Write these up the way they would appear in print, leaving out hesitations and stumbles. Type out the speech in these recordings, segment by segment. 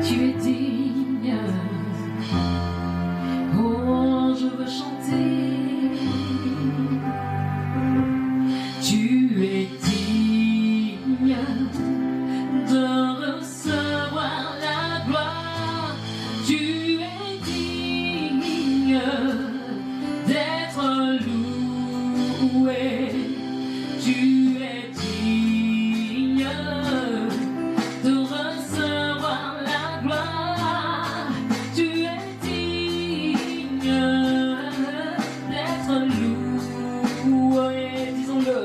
Tu es digne. Oh, je veux chanter. Tu es digne de recevoir la gloire. Tu es digne d'être loué. Tu es digne de recevoir la gloire. Tu es digne d'être loué. Disons-le.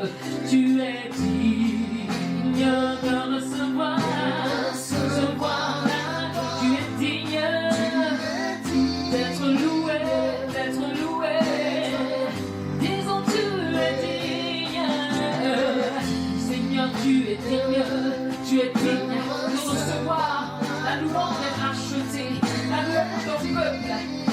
Tu es digne de recevoir la gloire. Tu es digne d'être loué, d'être loué. Disons, tu es digne. Seigneur, tu es digne de recevoir la louange des rachetés, la louange de ton peuple.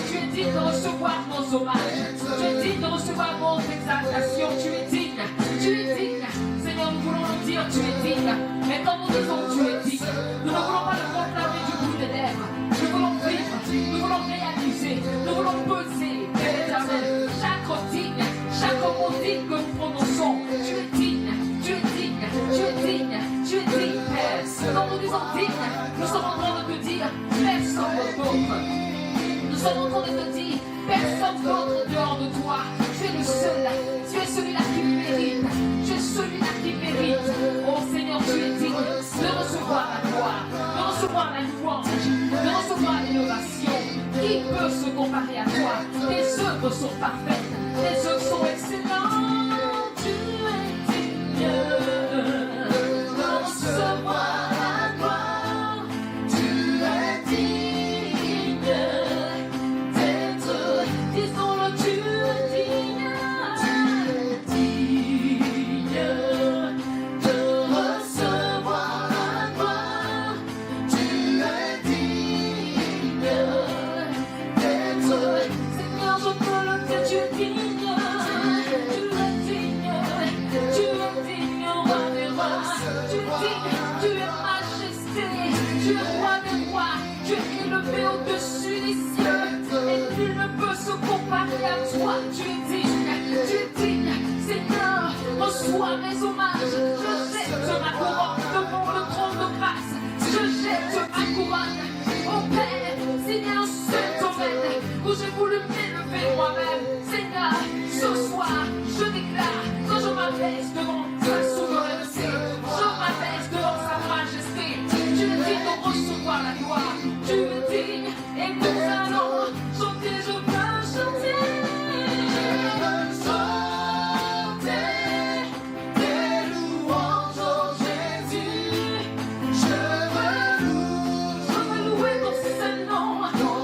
Tu es digne de recevoir nos hommages. Tu es digne de recevoir nos exaltations. Tu es digne. Tu es digne. Seigneur, nous voulons nous dire tu es digne. Mais quand nous disons tu es digne, nous ne voulons pas le proclamer du bout des lèvres. Nous voulons vivre, nous voulons réaliser, nous voulons peser, Père éternel, chaque digne, chaque mot digne que nous prononçons. Tu es digne, tu es digne, tu es digne, tu es digne, Père. Quand nous disons digne, nous sommes en train de te dire personne d'autre. Nous sommes en train de te dire personne d'autre dehors de toi. Tu es le seul, tu es celui-là qui mérite, tu es celui-là qui mérite. Oh Seigneur, tu es digne de recevoir la gloire, de recevoir la louange, de recevoir l'innovation. Qui peut se comparer à toi? Tes œuvres sont parfaites, tes œuvres sont excellentes. Tu es digne de recevoir la gloire. Tu es digne d'être, disons-le, tu es digne. Tu es digne de recevoir la gloire. Tu es digne d'être, Seigneur, je peux le dire, tu es digne. Tu es digne, roi des rois. Tu es digne, tu es majesté. Tu es roi des rois. Tu es élevé au-dessus des cieux. Et nul ne peut se comparer à toi. Tu es digne, Seigneur, reçois mes hommages. Je jette ma couronne devant le trône de grâce. Je jette ma couronne au Père. Seigneur, ce domaine où j'ai voulu m'élever moi-même. Seigneur, ce soir, je déclare que je m'abaisse devant ta souveraineté. Je m'abaisse devant sa majesté. Tu es digne de recevoir la gloire. Tu es digne et nous allons chanter. Je veux chanter. Tes louanges, oh Jésus. Je veux louer ton seul nom, ton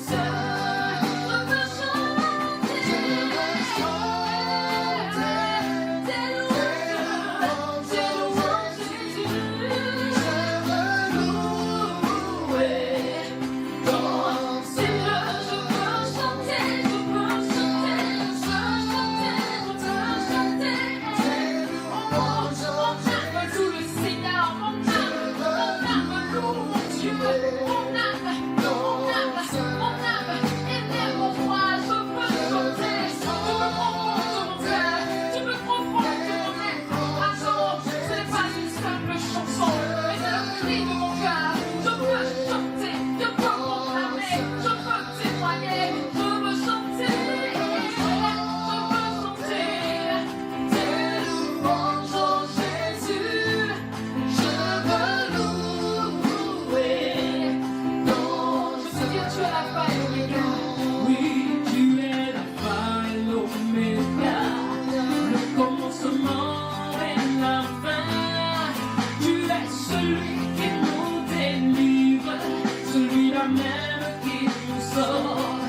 seul. Je veux chanter. Tes louanges, Jésus. Je veux louer ton Seigneur. Je veux chanter, je veux chanter, je veux chanter, je veux chanter. Mon âme loue le Seigneur, mon âme loue mon Dieu, mon âme, éternel mon roi. Je veux chanter, tu me confonds de mon cœur, tu me confonds de mon être. Attends, ce n'est pas une simple chanson, mais c'est le cri de mon cœur. Je veux chanter, je veux proclamer, je veux témoigner, je veux chanter, tes louanges, oh Jésus. Je veux louer ton. Je peux dire tu es l'alpha et l'oméga. Oui, tu es l'alpha et l'oméga, le commencement et la fin. Tu es celui qui nous délivre, celui-là même qui nous sauve.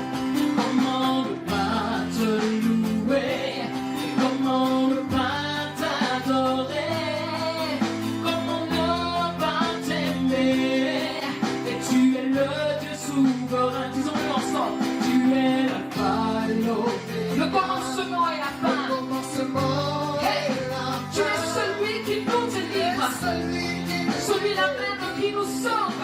Comment ne pas te louer? Comment ne pas t'adorer? Comment ne pas t'aimer? Et tu es le Dieu souverain. Disons-le ensemble. Tu es l'alpha et l'oméga, le commencement et la fin. Hey, tu es celui qui nous délivre, celui-là même qui nous sauve.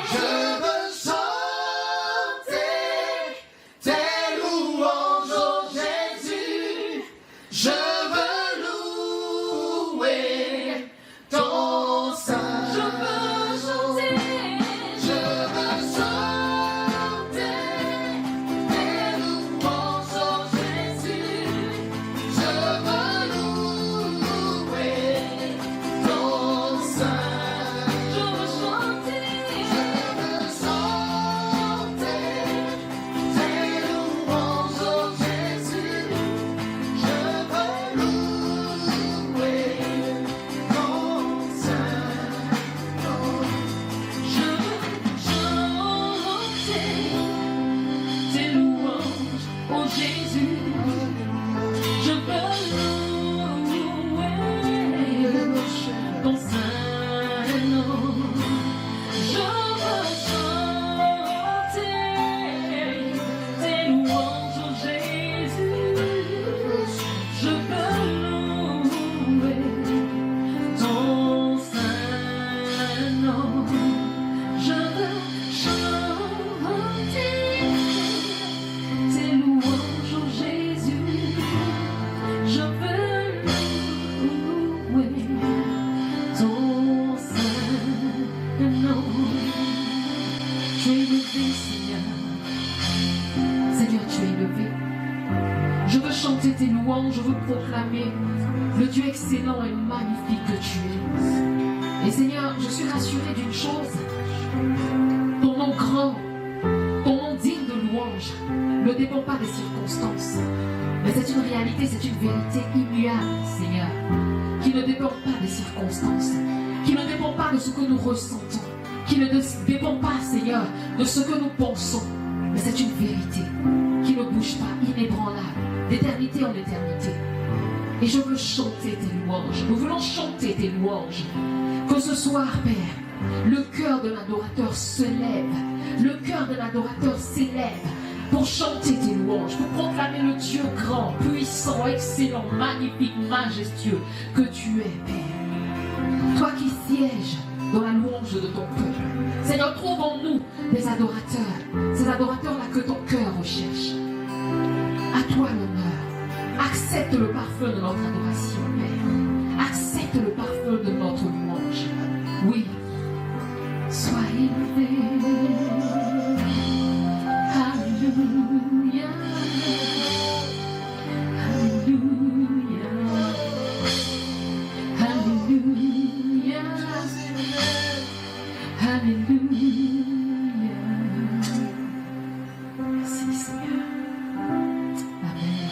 Je veux chanter tes louanges, oh Jésus. Je veux louer ton Saint. Je veux chanter. Je veux chanter tes louanges, oh Jésus. Je veux louer ton Saint. Je veux chanter. Je veux chanter tes louanges, oh Jésus. Je veux louer ton Saint-Nom. Je veux chanter tes louanges, oh Jésus. Je veux louer ton saint nom. Je veux chanter tes louanges, oh Jésus. Je veux louer ton saint nom. Je veux chanter tes louanges, oh Jésus. Je veux louer ton saint nom. Tu es élevé, Seigneur. Seigneur, tu es élevé. Je veux chanter tes louanges, je veux proclamer le Dieu excellent et magnifique que tu es. Et Seigneur, je suis rassurée d'une chose. Ton nom grand, ton nom digne de louange ne dépend pas des circonstances. Mais c'est une réalité, c'est une vérité immuable, Seigneur, qui ne dépend pas des circonstances, qui ne dépend pas de ce que nous ressentons, qui ne dépend pas, Seigneur, de ce que nous pensons. Mais c'est une vérité qui ne bouge pas, inébranlable, d'éternité en éternité. Et je veux chanter tes louanges. Nous voulons chanter tes louanges. Que ce soir, Père, le cœur de l'adorateur se lève. Le cœur de l'adorateur s'élève pour chanter tes louanges, pour proclamer le Dieu grand, puissant, excellent, magnifique, majestueux que tu es, Père. Toi qui sièges dans la louange de ton peuple. Seigneur, trouve en nous des adorateurs, ces adorateurs-là que ton cœur recherche. À toi l'honneur. Accepte le parfum de notre adoration, Père. Accepte le parfum de notre louange. Oui, sois élevé. Alléluia. Alléluia. Alléluia. Alléluia. Merci, Seigneur. Amen.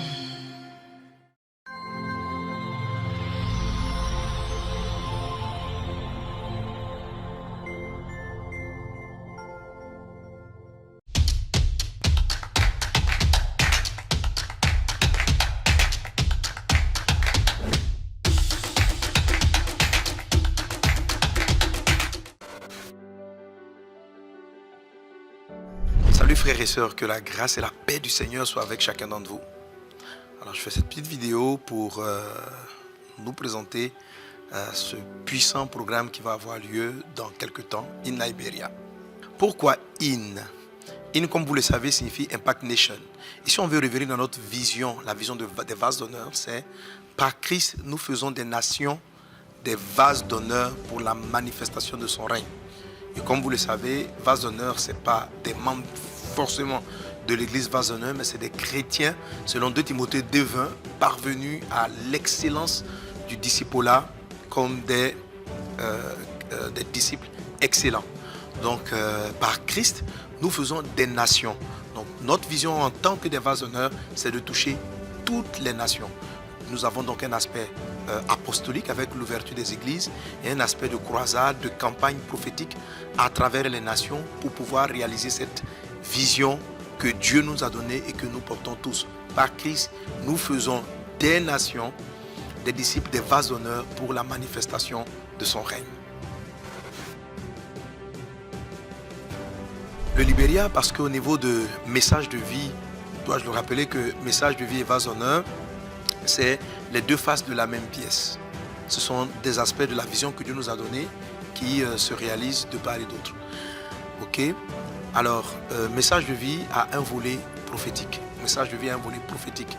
Salut frères et sœurs, que la grâce et la paix du Seigneur soient avec chacun d'entre vous. Alors je fais cette petite vidéo pour nous présenter ce puissant programme qui va avoir lieu dans quelques temps, in Liberia. Pourquoi IN? IN, comme vous le savez, signifie Impact Nation. Et si on veut revenir dans notre vision, la vision des vases d'honneur, c'est par Christ, nous faisons des nations des vases d'honneur pour la manifestation de son règne. Et comme vous le savez, vase d'honneur, ce n'est pas des membres forcément de l'église vase d'honneur, mais c'est des chrétiens, selon 2 Timothée 2:20, parvenus à l'excellence du discipulat comme des disciples excellents. Donc, par Christ, nous faisons des nations. Donc, notre vision en tant que des vases d'honneur, c'est de toucher toutes les nations. Nous avons donc un aspect apostolique avec l'ouverture des églises et un aspect de croisade, de campagne prophétique à travers les nations pour pouvoir réaliser cette vision que Dieu nous a donnée et que nous portons tous. Par Christ, nous faisons des nations, des disciples, des vases d'honneur pour la manifestation de son règne. Le Liberia, parce qu'au niveau de message de vie, dois-je le rappeler que message de vie et vase d'honneur, c'est les deux faces de la même pièce. Ce sont des aspects de la vision que Dieu nous a donnée qui se réalisent de part et d'autre. Ok. Alors, message de vie a un volet prophétique. Message de vie a un volet prophétique.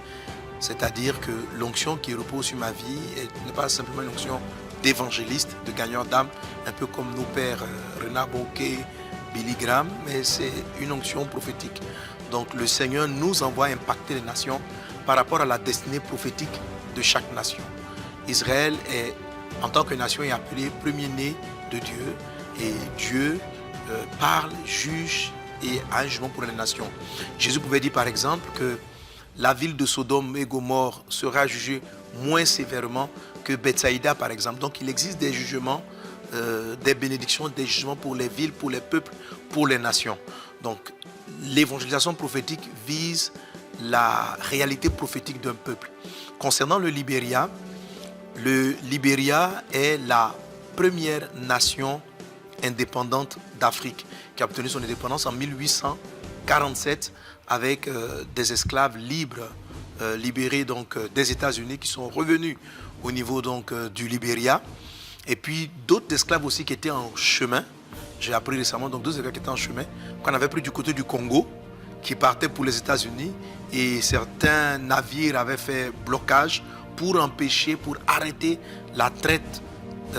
C'est-à-dire que l'onction qui repose sur ma vie n'est pas simplement une onction d'évangéliste, de gagneur d'âme, un peu comme nos pères Renard Bouquet, Billy Graham, mais c'est une onction prophétique. Donc le Seigneur nous envoie impacter les nations par rapport à la destinée prophétique de chaque nation. Israël est, en tant que nation, est appelé premier-né de Dieu, et Dieu parle, juge et a un jugement pour les nations. Jésus pouvait dire par exemple que la ville de Sodome et Gomorrhe sera jugée moins sévèrement que Bethsaïda par exemple. Donc il existe des jugements, des bénédictions, des jugements pour les villes, pour les peuples, pour les nations. Donc l'évangélisation prophétique vise la réalité prophétique d'un peuple. Concernant le Libéria est la première nation indépendante d'Afrique qui a obtenu son indépendance en 1847 avec des esclaves libres libérés donc des États-Unis qui sont revenus au niveau donc du Libéria, et puis d'autres esclaves aussi qui étaient en chemin. J'ai appris récemment donc d'autres esclaves qui étaient en chemin qu'on avait pris du côté du Congo, qui partaient pour les États-Unis, et certains navires avaient fait blocage pour empêcher, pour arrêter la traite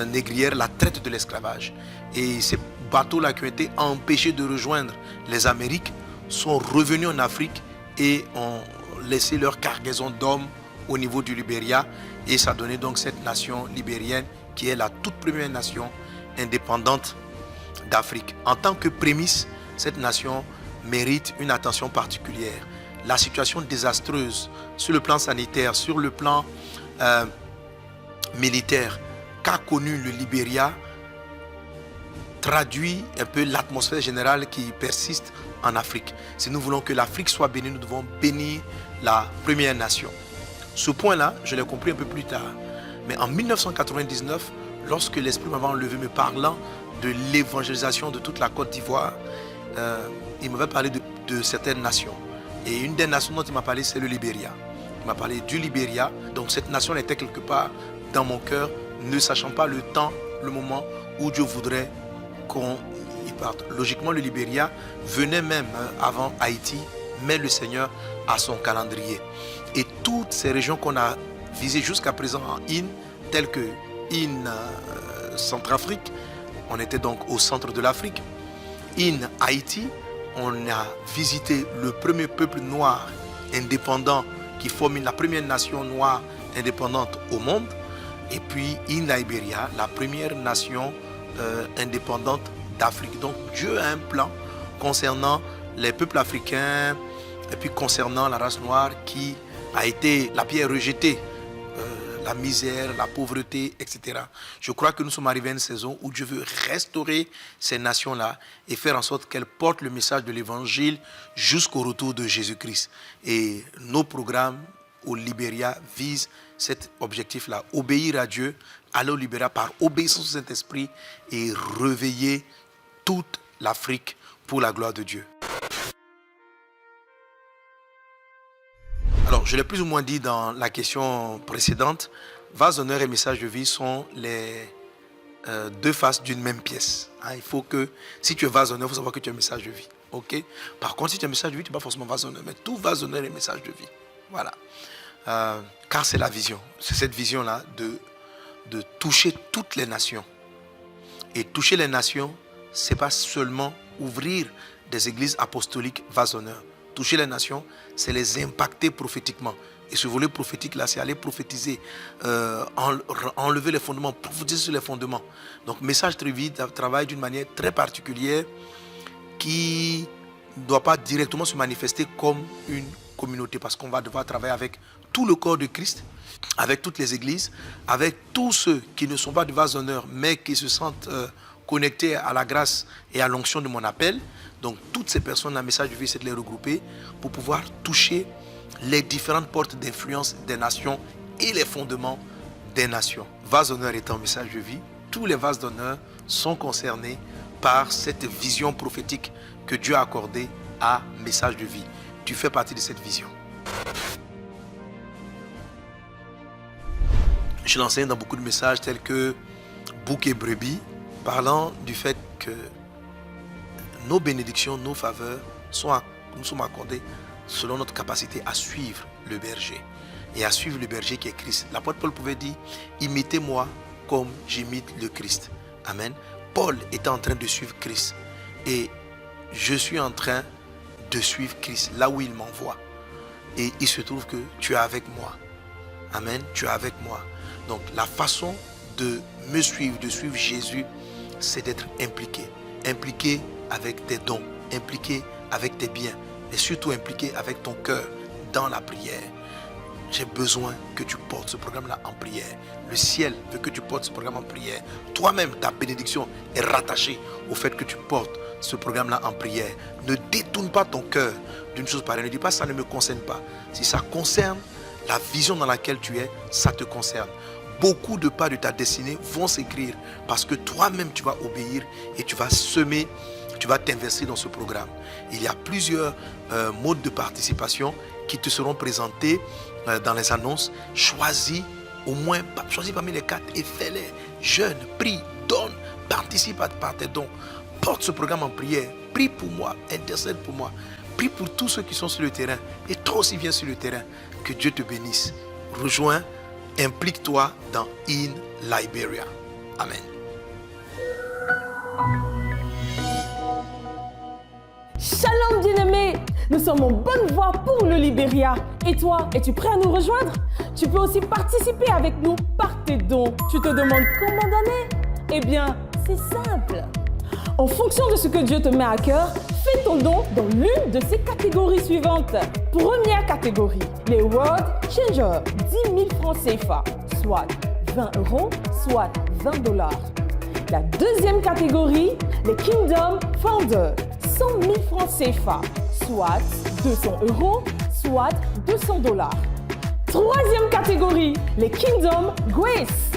négrière, la traite de l'esclavage. Et ces bateaux-là qui ont été empêchés de rejoindre les Amériques sont revenus en Afrique et ont laissé leur cargaison d'hommes au niveau du Libéria, et ça a donné donc cette nation libérienne qui est la toute première nation indépendante d'Afrique. En tant que prémisse, cette nation mérite une attention particulière. La situation désastreuse sur le plan sanitaire, sur le plan militaire qu'a connu le Libéria traduit un peu l'atmosphère générale qui persiste en Afrique. Si nous voulons que l'Afrique soit bénie, nous devons bénir la première nation. Ce point-là, je l'ai compris un peu plus tard. Mais en 1999, lorsque l'Esprit m'avait enlevé me parlant de l'évangélisation de toute la Côte d'Ivoire, il m'avait parlé de certaines nations. Et une des nations dont il m'a parlé, c'est le Libéria. Il m'a parlé du Libéria. Donc cette nation était quelque part dans mon cœur, ne sachant pas le temps, le moment où Dieu voudrait qu'on y parte. Logiquement, le Libéria venait même avant Haïti, mais le Seigneur a son calendrier. Et toutes ces régions qu'on a visées jusqu'à présent en IN, telles que IN Centrafrique, on était donc au centre de l'Afrique. IN Haïti, on a visité le premier peuple noir indépendant qui forme la première nation noire indépendante au monde. Et puis IN Liberia, la première nation indépendante d'Afrique. Donc Dieu a un plan concernant les peuples africains et puis concernant la race noire qui a été la pierre rejetée, la misère, la pauvreté, etc. Je crois que nous sommes arrivés à une saison où Dieu veut restaurer ces nations-là et faire en sorte qu'elles portent le message de l'Évangile jusqu'au retour de Jésus-Christ. Et nos programmes au Libéria visent cet objectif-là, obéir à Dieu, aller au Libéria par obéissance au Saint-Esprit et réveiller toute l'Afrique pour la gloire de Dieu. Alors, je l'ai plus ou moins dit dans la question précédente, vase d'honneur et message de vie sont les deux faces d'une même pièce. Il faut que, si tu es vase d'honneur, il faut savoir que tu es message de vie. Okay? Par contre, si tu es message de vie, tu n'es pas forcément vase d'honneur, mais tout vase d'honneur est message de vie. Voilà. Car c'est la vision. C'est cette vision-là de toucher toutes les nations. Et toucher les nations, ce n'est pas seulement ouvrir des églises apostoliques vase d'honneur. Toucher les nations, c'est les impacter prophétiquement. Et ce volet prophétique-là, c'est aller prophétiser, enlever les fondements, prophétiser sur les fondements. Donc, Message très vite travaille d'une manière très particulière qui ne doit pas directement se manifester comme une communauté, parce qu'on va devoir travailler avec tout le corps de Christ, avec toutes les églises, avec tous ceux qui ne sont pas de vase d'honneur, mais qui se sentent connectés à la grâce et à l'onction de mon appel. Donc toutes ces personnes, le message de vie, c'est de les regrouper pour pouvoir toucher les différentes portes d'influence des nations et les fondements des nations. Vase d'honneur étant message de vie, tous les vases d'honneur sont concernés par cette vision prophétique que Dieu a accordée à message de vie. Tu fais partie de cette vision. Je l'enseigne dans beaucoup de messages tels que Bouc et brebis, parlant du fait que nos bénédictions, nos faveurs nous sommes accordées selon notre capacité à suivre le berger. Et à suivre le berger qui est Christ. L'apôtre Paul pouvait dire, imitez-moi comme j'imite le Christ. Amen. Paul était en train de suivre Christ. Et je suis en train de suivre Christ là où il m'envoie. Et il se trouve que tu es avec moi. Amen. Tu es avec moi. Donc la façon de me suivre, de suivre Jésus, c'est d'être impliqué. Impliqué avec tes dons, impliqué avec tes biens, et surtout impliqué avec ton cœur dans la prière. J'ai besoin que tu portes ce programme-là en prière. Le ciel veut que tu portes ce programme en prière. Toi-même, ta bénédiction est rattachée au fait que tu portes ce programme-là en prière. Ne détourne pas ton cœur d'une chose pareille. Ne dis pas ça ne me concerne pas. Si ça concerne la vision dans laquelle tu es, ça te concerne. Beaucoup de pas de ta destinée vont s'écrire parce que toi-même tu vas obéir et tu vas semer, tu vas t'investir dans ce programme. Il y a plusieurs modes de participation qui te seront présentés dans les annonces. Choisis parmi les 4 et fais-les. Jeûne, prie, donne, participe par tes dons. Porte ce programme en prière. Prie pour moi, intercède pour moi. Prie pour tous ceux qui sont sur le terrain. Et toi aussi viens sur le terrain. Que Dieu te bénisse. Rejoins, implique-toi dans In Liberia. Amen. Shalom bien-aimé, nous sommes en bonne voie pour le Libéria. Et toi, es-tu prêt à nous rejoindre? Tu peux aussi participer avec nous par tes dons. Tu te demandes comment donner? Eh bien, c'est simple. En fonction de ce que Dieu te met à cœur, fais ton don dans l'une de ces catégories suivantes. Première catégorie, les World Changers, 10 000 francs CFA, soit 20 €, soit 20 $. La deuxième catégorie, les Kingdom Founders, 100 000 francs CFA, soit 200 €, soit 200 $. Troisième catégorie, les Kingdom Grace,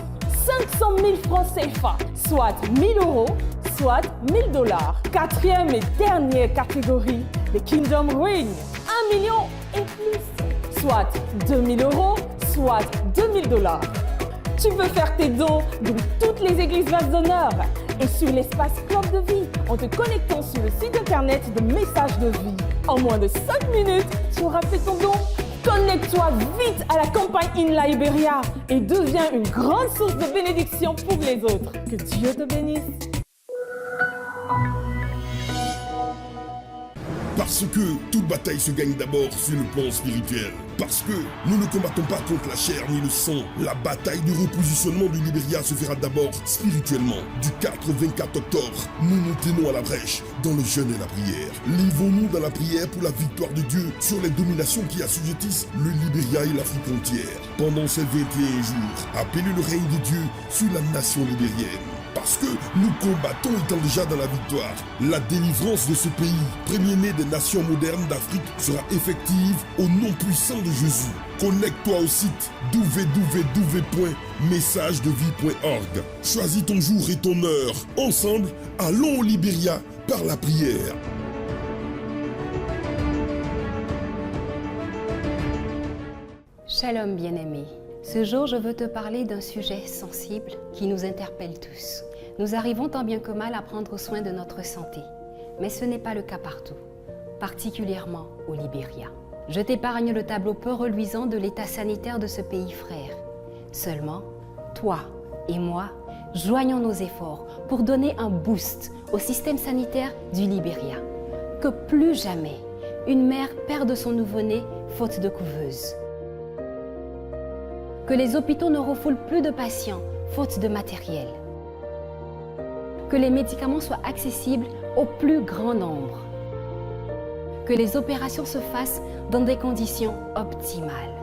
500 000 francs CFA, soit 1 000 €, soit 1 000 $. Quatrième et dernière catégorie, les Kingdom Ring, 1 million et plus, soit 2 000 €, soit 2 000 $. Tu peux faire tes dons dans toutes les églises Vase d'Honneur et sur l'espace Club de Vie en te connectant sur le site internet de Messages de Vie. En moins de 5 minutes, tu auras fait ton don. Connecte-toi vite à la campagne In Liberia et deviens une grande source de bénédiction pour les autres. Que Dieu te bénisse. Parce que toute bataille se gagne d'abord sur le plan spirituel. Parce que nous ne combattons pas contre la chair ni le sang. La bataille du repositionnement du Libéria se fera d'abord spirituellement. Du 4 au 24 octobre, nous nous tenons à la brèche dans le jeûne et la prière. Livrons-nous dans la prière pour la victoire de Dieu sur les dominations qui assujettissent le Libéria et l'Afrique entière. Pendant ces 21 jours, appelez le règne de Dieu sur la nation libérienne. Parce que nous combattons étant déjà dans la victoire. La délivrance de ce pays, premier-né des nations modernes d'Afrique, sera effective au nom puissant de Jésus. Connecte-toi au site www.messagesdevie.org. Choisis ton jour et ton heure. Ensemble, allons au Libéria par la prière. Shalom bien-aimé. Ce jour, je veux te parler d'un sujet sensible qui nous interpelle tous. Nous arrivons tant bien que mal à prendre soin de notre santé. Mais ce n'est pas le cas partout, particulièrement au Libéria. Je t'épargne le tableau peu reluisant de l'état sanitaire de ce pays frère. Seulement, toi et moi, joignons nos efforts pour donner un boost au système sanitaire du Libéria. Que plus jamais, une mère perde son nouveau-né faute de couveuse. Que les hôpitaux ne refoulent plus de patients, faute de matériel. Que les médicaments soient accessibles au plus grand nombre. Que les opérations se fassent dans des conditions optimales.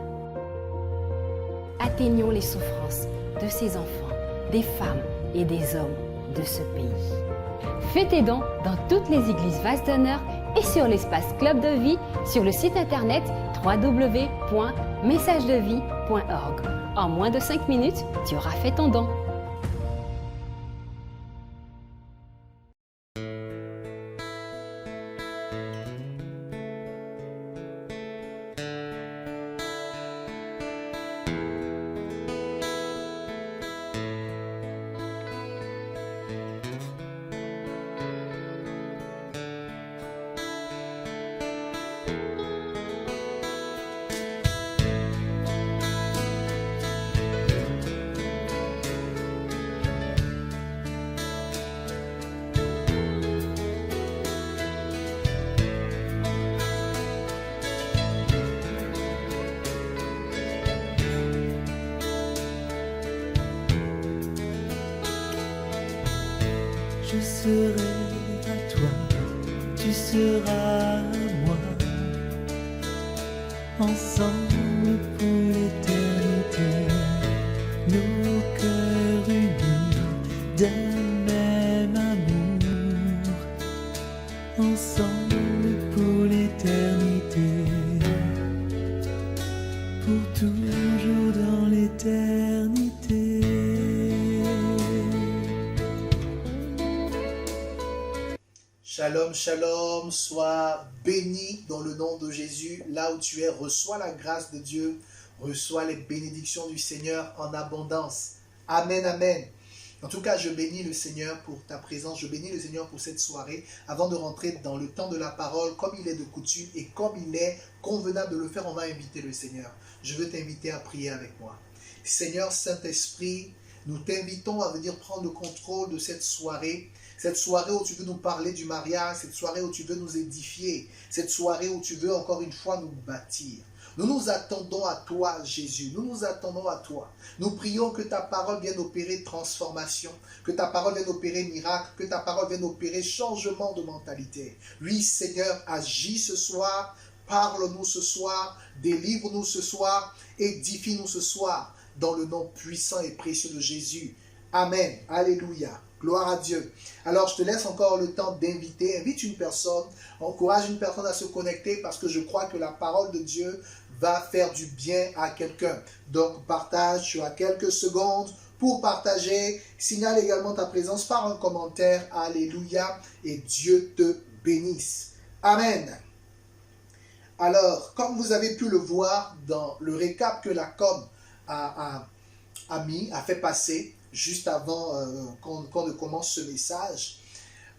Atteignons les souffrances de ces enfants, des femmes et des hommes de ce pays. Fais tes dons dans toutes les églises Vase d'Honneur et sur l'espace Club de Vie sur le site internet www.messagesdevie.org. En moins de 5 minutes, tu auras fait ton don. serai à toi, tu seras à moi, ensemble pour l'éternité, nos cœurs unis d'un même amour, ensemble pour l'éternité, pour toujours dans l'éternité. Shalom, shalom, sois béni dans le nom de Jésus. Là où tu es, reçois la grâce de Dieu, reçois les bénédictions du Seigneur en abondance. Amen, amen. En tout cas, je bénis le Seigneur pour ta présence, je bénis le Seigneur pour cette soirée. Avant de rentrer dans le temps de la parole, comme il est de coutume et comme il est convenable de le faire, on va inviter le Seigneur. Je veux t'inviter à prier avec moi. Seigneur Saint-Esprit, nous t'invitons à venir prendre le contrôle de cette soirée où tu veux nous parler du mariage, cette soirée où tu veux nous édifier, cette soirée où tu veux encore une fois nous bâtir. Nous nous attendons à toi, Jésus, nous nous attendons à toi. Nous prions que ta parole vienne opérer transformation, que ta parole vienne opérer miracle, que ta parole vienne opérer changement de mentalité. Oui, Seigneur, agis ce soir, parle-nous ce soir, délivre-nous ce soir, édifie-nous ce soir, dans le nom puissant et précieux de Jésus. Amen. Alléluia. Gloire à Dieu. Alors, je te laisse encore le temps d'inviter. Invite une personne, encourage une personne à se connecter parce que je crois que la parole de Dieu va faire du bien à quelqu'un. Donc, partage, tu as quelques secondes pour partager. Signale également ta présence par un commentaire. Alléluia. Et Dieu te bénisse. Amen. Alors, comme vous avez pu le voir dans le récap que la com a fait passer, juste avant qu'on ne commence ce message,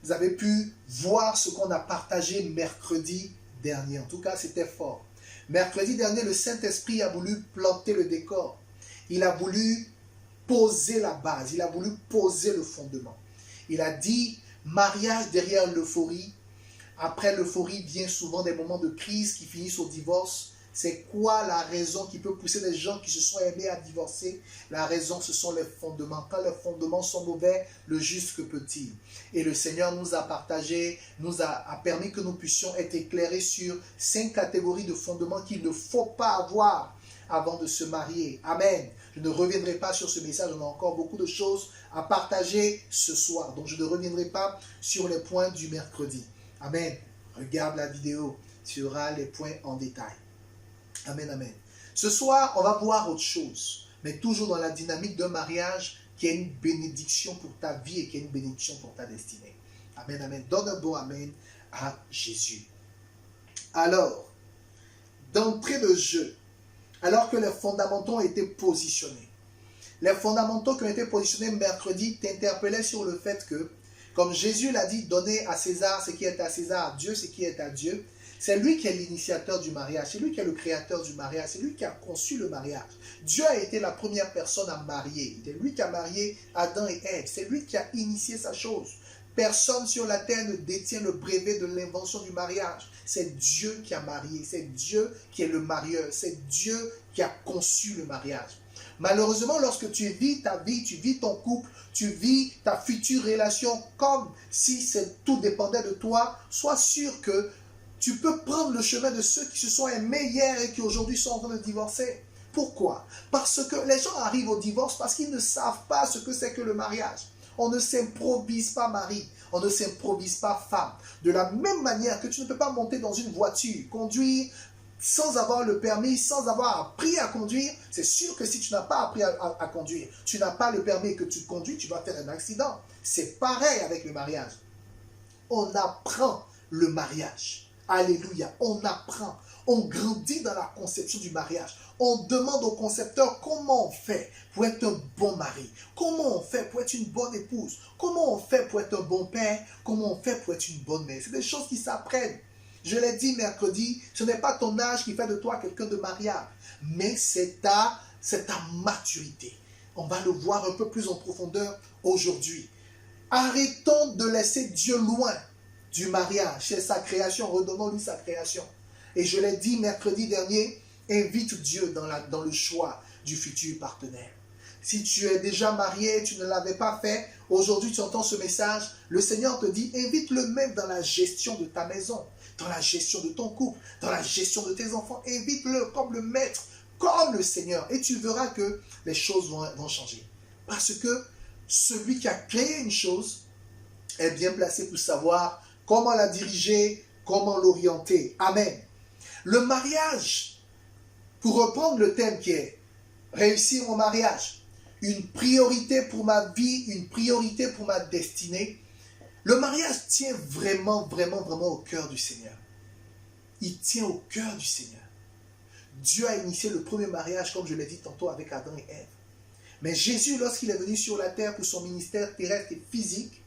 vous avez pu voir ce qu'on a partagé mercredi dernier. En tout cas, c'était fort. Mercredi dernier, le Saint-Esprit a voulu planter le décor. Il a voulu poser la base. Il a voulu poser le fondement. Il a dit, mariage derrière l'euphorie. Après l'euphorie, vient souvent des moments de crise qui finissent au divorce. C'est quoi la raison qui peut pousser les gens qui se sont aimés à divorcer? La raison, ce sont les fondements. Quand les fondements sont mauvais, le juste que peut-il? Et le Seigneur nous a partagé, nous a permis que nous puissions être éclairés sur 5 catégories de fondements qu'il ne faut pas avoir avant de se marier. Amen. Je ne reviendrai pas sur ce message, on a encore beaucoup de choses à partager ce soir. Donc je ne reviendrai pas sur les points du mercredi. Amen. Regarde la vidéo, tu auras les points en détail. Amen, amen. Ce soir, on va voir autre chose, mais toujours dans la dynamique d'un mariage qui est une bénédiction pour ta vie et qui est une bénédiction pour ta destinée. Amen, amen. Donne un bon amen à Jésus. Alors, d'entrée de jeu, alors que les fondamentaux ont été positionnés, les fondamentaux qui ont été positionnés mercredi t'interpellaient sur le fait que, comme Jésus l'a dit, donnez à César ce qui est à César, à Dieu ce qui est à Dieu. C'est lui qui est l'initiateur du mariage, c'est lui qui est le créateur du mariage, c'est lui qui a conçu le mariage. Dieu a été la première personne à marier. C'est lui qui a marié Adam et Ève. C'est lui qui a initié sa chose. Personne sur la terre ne détient le brevet de l'invention du mariage. C'est Dieu qui a marié. C'est Dieu qui est le marieur. C'est Dieu qui a conçu le mariage. Malheureusement, lorsque tu vis ta vie, tu vis ton couple, tu vis ta future relation comme si tout dépendait de toi, sois sûr que tu peux prendre le chemin de ceux qui se sont aimés hier et qui aujourd'hui sont en train de divorcer. Pourquoi? Parce que les gens arrivent au divorce parce qu'ils ne savent pas ce que c'est que le mariage. On ne s'improvise pas mari, on ne s'improvise pas femme. De la même manière que tu ne peux pas monter dans une voiture, conduire sans avoir le permis, sans avoir appris à conduire, c'est sûr que si tu n'as pas appris à conduire, tu n'as pas le permis et que tu conduis, tu vas faire un accident. C'est pareil avec le mariage. On apprend le mariage. Alléluia, on apprend, on grandit dans la conception du mariage. On demande au concepteur comment on fait pour être un bon mari, comment on fait pour être une bonne épouse, comment on fait pour être un bon père, comment on fait pour être une bonne mère. C'est des choses qui s'apprennent. Je l'ai dit mercredi, ce n'est pas ton âge qui fait de toi quelqu'un de mariable, mais c'est ta maturité. On va le voir un peu plus en profondeur aujourd'hui. Arrêtons de laisser Dieu loin du mariage, c'est sa création, redonnons-lui sa création. Et je l'ai dit mercredi dernier, invite Dieu dans le choix du futur partenaire. Si tu es déjà marié, tu ne l'avais pas fait, aujourd'hui tu entends ce message, le Seigneur te dit, invite-le même dans la gestion de ta maison, dans la gestion de ton couple, dans la gestion de tes enfants. Invite-le comme le maître, comme le Seigneur. Et tu verras que les choses vont changer. Parce que celui qui a créé une chose est bien placé pour savoir comment la diriger, comment l'orienter. Amen. Le mariage, pour reprendre le thème qui est réussir mon mariage, une priorité pour ma vie, une priorité pour ma destinée. Le mariage tient vraiment, vraiment, vraiment au cœur du Seigneur. Il tient au cœur du Seigneur. Dieu a initié le premier mariage, comme je l'ai dit tantôt, avec Adam et Ève. Mais Jésus, lorsqu'il est venu sur la terre pour son ministère terrestre et physique,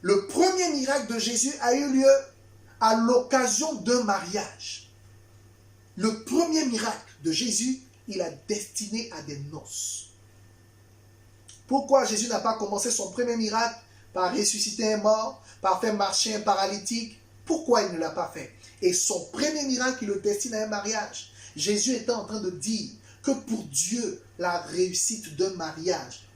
le premier miracle de Jésus a eu lieu à l'occasion d'un mariage. Le premier miracle de Jésus, il a destiné à des noces. Pourquoi Jésus n'a pas commencé son premier miracle par ressusciter un mort, par faire marcher un paralytique? Pourquoi il ne l'a pas fait? Et son premier miracle, il le destine à un mariage. Jésus était en train de dire que pour Dieu, la réussite d'un mariage,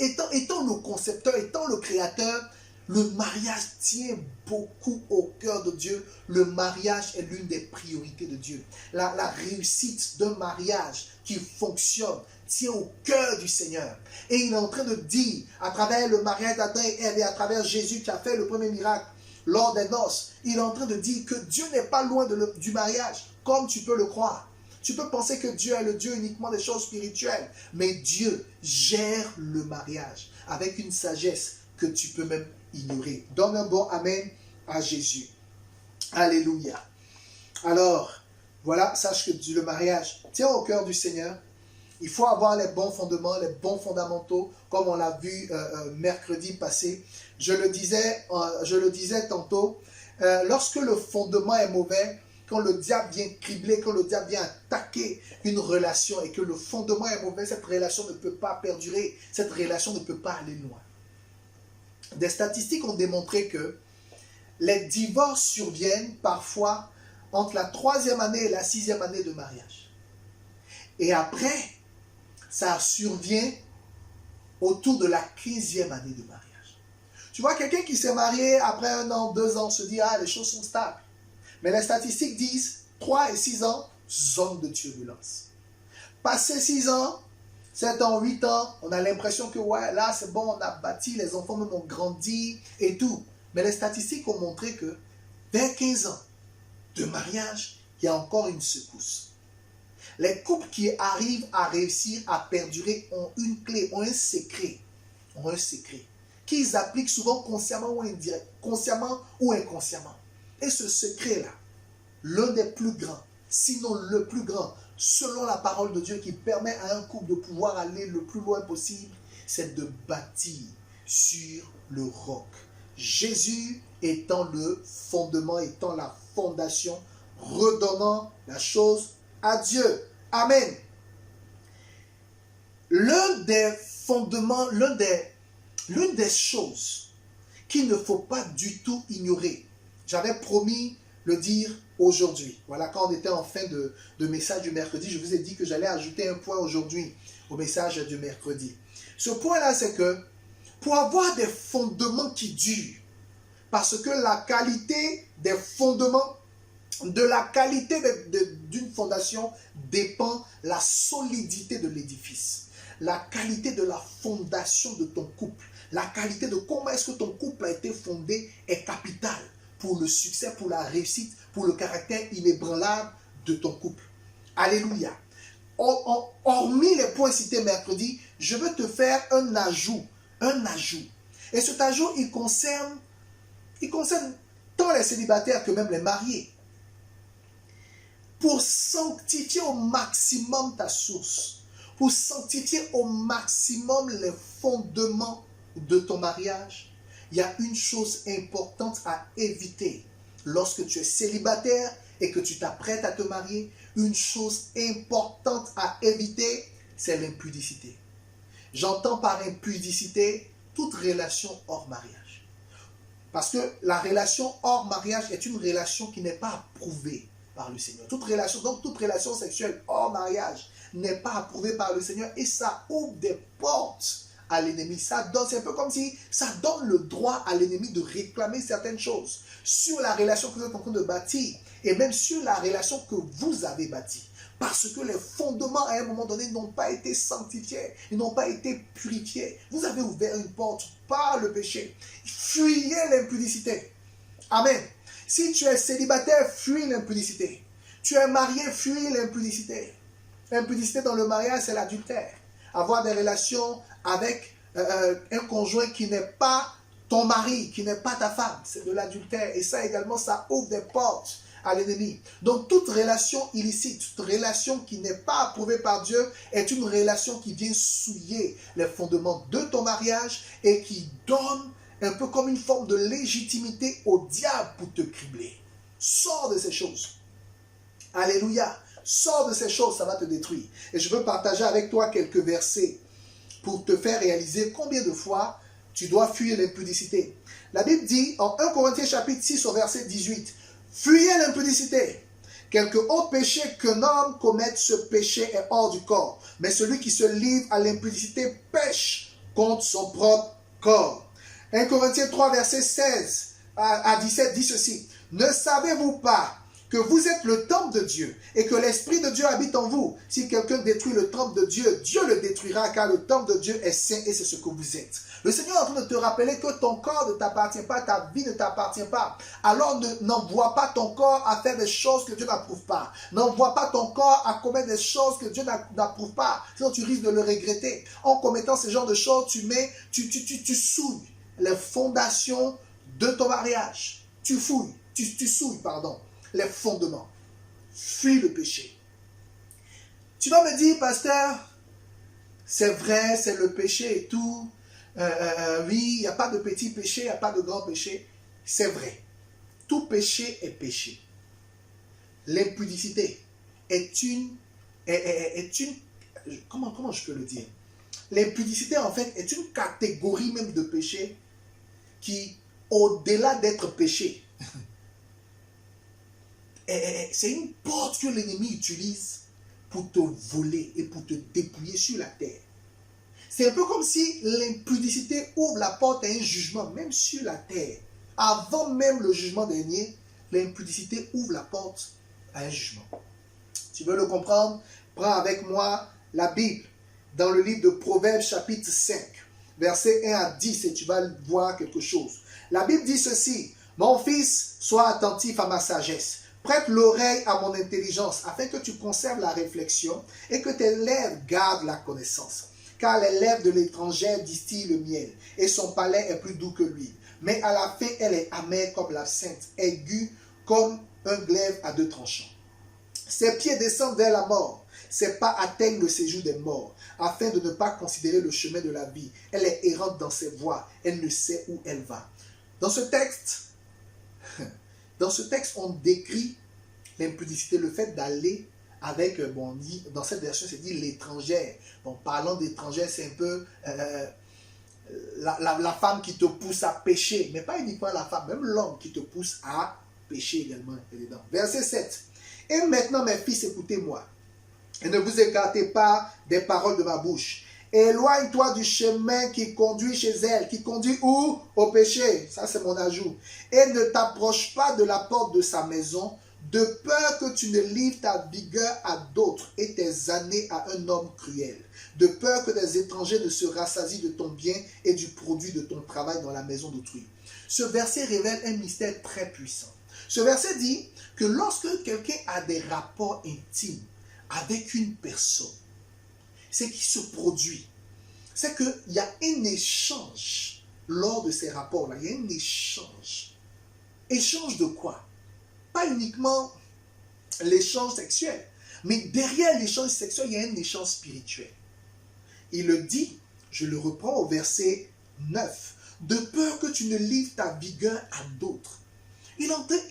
étant le concepteur, étant le créateur, le mariage tient beaucoup au cœur de Dieu. Le mariage est l'une des priorités de Dieu. La réussite d'un mariage qui fonctionne tient au cœur du Seigneur. Et il est en train de dire, à travers le mariage d'Adam et Ève et à travers Jésus qui a fait le premier miracle lors des noces, il est en train de dire que Dieu n'est pas loin du mariage, comme tu peux le croire. Tu peux penser que Dieu est le Dieu uniquement des choses spirituelles, mais Dieu gère le mariage avec une sagesse que tu peux même ignorer. Donne un bon amen à Jésus. Alléluia. Alors, voilà, sache que le mariage tient au cœur du Seigneur. Il faut avoir les bons fondements, les bons fondamentaux, comme on l'a vu mercredi passé. Je le disais tantôt, lorsque le fondement est mauvais, quand le diable vient cribler, quand le diable vient attaquer une relation et que le fondement est mauvais, cette relation ne peut pas perdurer, cette relation ne peut pas aller loin. Des statistiques ont démontré que les divorces surviennent parfois entre la 3e année et la 6e année de mariage. Et après, ça survient autour de la 15e année de mariage. Tu vois, quelqu'un qui s'est marié après 1 an, 2 ans, se dit, ah, les choses sont stables. Mais les statistiques disent 3 et 6 ans, zone de turbulence. Passé 6 ans, 7 ans, 8 ans, on a l'impression que ouais, là c'est bon, on a bâti, les enfants même ont grandi et tout. Mais les statistiques ont montré que vers 15 ans de mariage, il y a encore une secousse. Les couples qui arrivent à réussir à perdurer ont une clé, ont un secret, qu'ils appliquent souvent consciemment ou inconsciemment. Et ce secret-là, l'un des plus grands, sinon le plus grand, selon la parole de Dieu qui permet à un couple de pouvoir aller le plus loin possible, c'est de bâtir sur le roc. Jésus étant le fondement, étant la fondation, redonnant la chose à Dieu. Amen. L'un des fondements, l'une des choses qu'il ne faut pas du tout ignorer, j'avais promis le dire aujourd'hui. Voilà, quand on était en fin de message du mercredi, je vous ai dit que j'allais ajouter un point aujourd'hui au message du mercredi. Ce point-là, c'est que pour avoir des fondements qui durent, parce que la qualité des fondements, de la qualité d'une fondation dépend la solidité de l'édifice, la qualité de la fondation de ton couple, la qualité de comment est-ce que ton couple a été fondé est capitale pour le succès, pour la réussite, pour le caractère inébranlable de ton couple. Alléluia. Hormis les points cités mercredi, je veux te faire un ajout. Et cet ajout, il concerne tant les célibataires que même les mariés. Pour sanctifier au maximum ta source, pour sanctifier au maximum les fondements de ton mariage, il y a une chose importante à éviter lorsque tu es célibataire et que tu t'apprêtes à te marier. Une chose importante à éviter, c'est l'impudicité. J'entends par impudicité toute relation hors mariage. Parce que la relation hors mariage est une relation qui n'est pas approuvée par le Seigneur. Toute relation sexuelle hors mariage n'est pas approuvée par le Seigneur et ça ouvre des portes à l'ennemi. C'est un peu comme si ça donne le droit à l'ennemi de réclamer certaines choses sur la relation que vous êtes en train de bâtir et même sur la relation que vous avez bâtie. Parce que les fondements, à un moment donné, n'ont pas été sanctifiés, ils n'ont pas été purifiés. Vous avez ouvert une porte par le péché. Fuyez l'impudicité. Amen. Si tu es célibataire, fuis l'impudicité. Tu es marié, fuis l'impudicité. L'impudicité dans le mariage, c'est l'adultère. Avoir des relations avec un conjoint qui n'est pas ton mari, qui n'est pas ta femme, c'est de l'adultère. Et ça également, ça ouvre des portes à l'ennemi. Donc toute relation illicite, toute relation qui n'est pas approuvée par Dieu est une relation qui vient souiller les fondements de ton mariage et qui donne un peu comme une forme de légitimité au diable pour te cribler. Sors de ces choses. Alléluia. Sors de ces choses, ça va te détruire. Et je veux partager avec toi quelques versets pour te faire réaliser combien de fois tu dois fuir l'impudicité. La Bible dit en 1 Corinthiens chapitre 6 au verset 18, fuyez l'impudicité. Quelque autre péché qu'un homme commette, ce péché est hors du corps. Mais celui qui se livre à l'impudicité pêche contre son propre corps. 1 Corinthiens 3 verset 16 à 17 dit ceci. Ne savez-vous pas que vous êtes le temple de Dieu et que l'Esprit de Dieu habite en vous? Si quelqu'un détruit le temple de Dieu, Dieu le détruira car le temple de Dieu est saint et c'est ce que vous êtes. Le Seigneur est en train de te rappeler que ton corps ne t'appartient pas, ta vie ne t'appartient pas. Alors n'envoie pas ton corps à faire des choses que Dieu n'approuve pas. N'envoie pas ton corps à commettre des choses que Dieu n'approuve pas. Sinon tu risques de le regretter. En commettant ce genre de choses, tu souilles les fondations de ton mariage. Tu souilles, les fondements. Fuis le péché. Tu vas me dire, pasteur, c'est vrai, c'est le péché et tout. Oui, il n'y a pas de petit péché, il n'y a pas de grand péché. C'est vrai. Tout péché est péché. L'impudicité est une... Comment je peux le dire? L'impudicité, en fait, est une catégorie même de péché qui, au-delà d'être péché, c'est une porte que l'ennemi utilise pour te voler et pour te dépouiller sur la terre. C'est un peu comme si l'impudicité ouvre la porte à un jugement, même sur la terre. Avant même le jugement dernier, l'impudicité ouvre la porte à un jugement. Tu veux le comprendre? Prends avec moi la Bible dans le livre de Proverbes chapitre 5, versets 1 à 10 et tu vas voir quelque chose. La Bible dit ceci, « Mon fils, sois attentif à ma sagesse. Prête l'oreille à mon intelligence afin que tu conserves la réflexion et que tes lèvres gardent la connaissance. Car les lèvres de l'étrangère distillent le miel et son palais est plus doux que l'huile. Mais à la fin, elle est amère comme l'absinthe, aiguë comme un glaive à deux tranchants. Ses pieds descendent vers la mort, ses pas atteignent le séjour des morts, afin de ne pas considérer le chemin de la vie. Elle est errante dans ses voies, elle ne sait où elle va. » Dans ce texte, on décrit l'impudicité, le fait d'aller avec, dans cette version, c'est dit l'étrangère. Bon, parlant d'étrangère, c'est un peu la femme qui te pousse à pécher, mais pas uniquement la femme, même l'homme qui te pousse à pécher également. Verset 7. « Et maintenant, mes fils, écoutez-moi, et ne vous écartez pas des paroles de ma bouche. Éloigne-toi du chemin qui conduit chez elle. Qui conduit où? Au péché. » Ça, c'est mon ajout. « Et ne t'approche pas de la porte de sa maison, de peur que tu ne livres ta vigueur à d'autres et tes années à un homme cruel. De peur que des étrangers ne se rassasient de ton bien et du produit de ton travail dans la maison d'autrui. » Ce verset révèle un mystère très puissant. Ce verset dit que lorsque quelqu'un a des rapports intimes avec une personne, ce qui se produit, c'est qu'il y a un échange lors de ces rapports-là. Il y a un échange. Échange de quoi? Pas uniquement l'échange sexuel, mais derrière l'échange sexuel, il y a un échange spirituel. Il le dit, je le reprends au verset 9, « De peur que tu ne livres ta vigueur à d'autres. »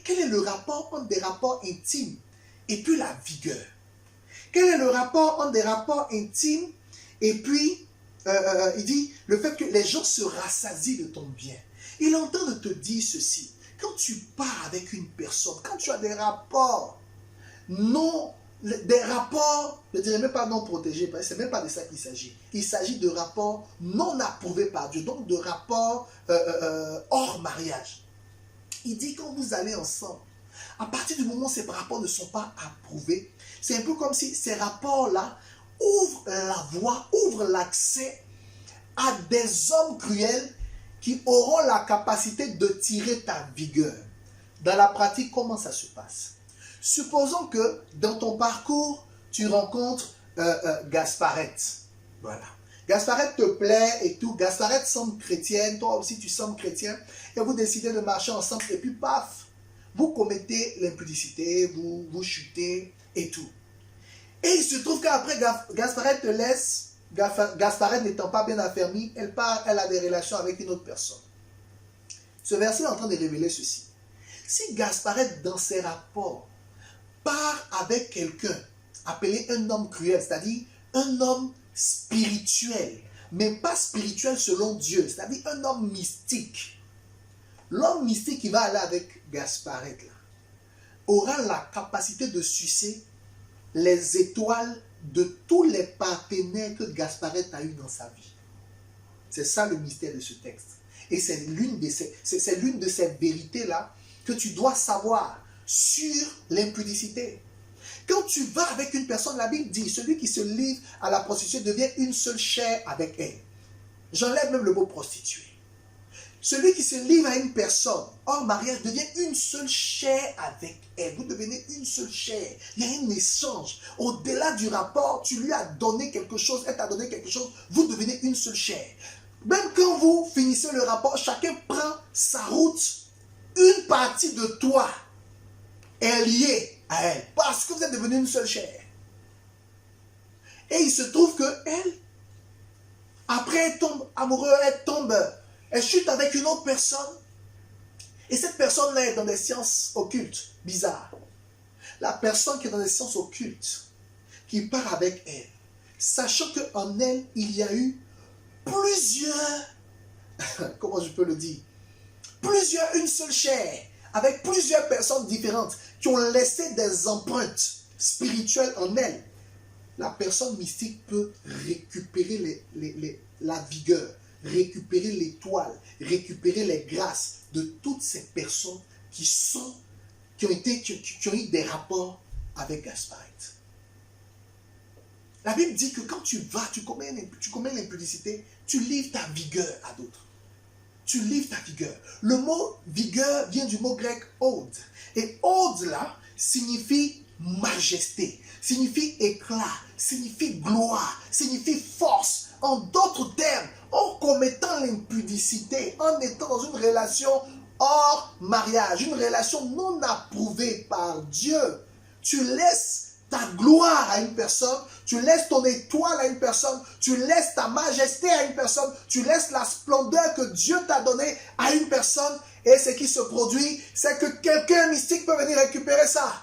Quel est le rapport entre des rapports intimes et puis la vigueur? Quel est le rapport entre des rapports intimes et puis, il dit, le fait que les gens se rassasient de ton bien. Il est en train de te dire ceci. Quand tu pars avec une personne, quand tu as des rapports non, des rapports, je ne dirais même pas non protégés, parce que ce n'est même pas de ça qu'il s'agit. Il s'agit de rapports non approuvés par Dieu, donc de rapports hors mariage. Il dit quand vous allez ensemble, à partir du moment où ces rapports ne sont pas approuvés, c'est un peu comme si ces rapports-là ouvrent la voie, ouvrent l'accès à des hommes cruels qui auront la capacité de tirer ta vigueur. Dans la pratique, comment ça se passe? Supposons que dans ton parcours, tu rencontres Gasparette. Voilà. Gasparette te plaît et tout. Gasparette semble chrétienne, toi aussi tu sembles chrétien. Et vous décidez de marcher ensemble et puis paf, vous commettez l'impudicité, vous chutez et tout. Et il se trouve qu'après Gasparette te laisse. Gasparette n'étant pas bien affermie, elle part, elle a des relations avec une autre personne. Ce verset est en train de révéler ceci. Si Gasparette, dans ses rapports, part avec quelqu'un appelé un homme cruel, c'est-à-dire un homme spirituel, mais pas spirituel selon Dieu, c'est-à-dire un homme mystique, l'homme mystique qui va aller avec Gasparette là, aura la capacité de sucer les étoiles de tous les partenaires que Gasparette a eu dans sa vie. C'est ça le mystère de ce texte. Et c'est l'une de ces vérités-là que tu dois savoir sur l'impudicité. Quand tu vas avec une personne, la Bible dit, celui qui se livre à la prostituée devient une seule chair avec elle. J'enlève même le mot prostituée. Celui qui se livre à une personne hors mariage devient une seule chair avec elle. Vous devenez une seule chair. Il y a un échange. Au-delà du rapport, tu lui as donné quelque chose, elle t'a donné quelque chose. Vous devenez une seule chair. Même quand vous finissez le rapport, chacun prend sa route. Une partie de toi est liée à elle. Parce que vous êtes devenu une seule chair. Et il se trouve que elle, après elle tombe amoureuse, elle chute avec une autre personne. Et cette personne-là est dans des sciences occultes, bizarres. La personne qui est dans des sciences occultes, qui part avec elle, sachant qu'en elle, il y a eu plusieurs, comment je peux le dire, une seule chair, avec plusieurs personnes différentes, qui ont laissé des empreintes spirituelles en elle. La personne mystique peut récupérer la vigueur, récupérer l'étoile, récupérer les grâces de toutes ces personnes qui ont eu des rapports avec Gasparette. La Bible dit que quand tu commets l'impudicité, tu livres ta vigueur à d'autres. Tu livres ta vigueur. Le mot vigueur vient du mot grec ode. Et ode là signifie majesté, signifie éclat, signifie gloire, signifie force. En d'autres termes, en commettant l'impudicité, en étant dans une relation hors mariage, une relation non approuvée par Dieu, tu laisses ta gloire à une personne, tu laisses ton étoile à une personne, tu laisses ta majesté à une personne, tu laisses la splendeur que Dieu t'a donnée à une personne, et ce qui se produit, c'est que quelqu'un mystique peut venir récupérer ça.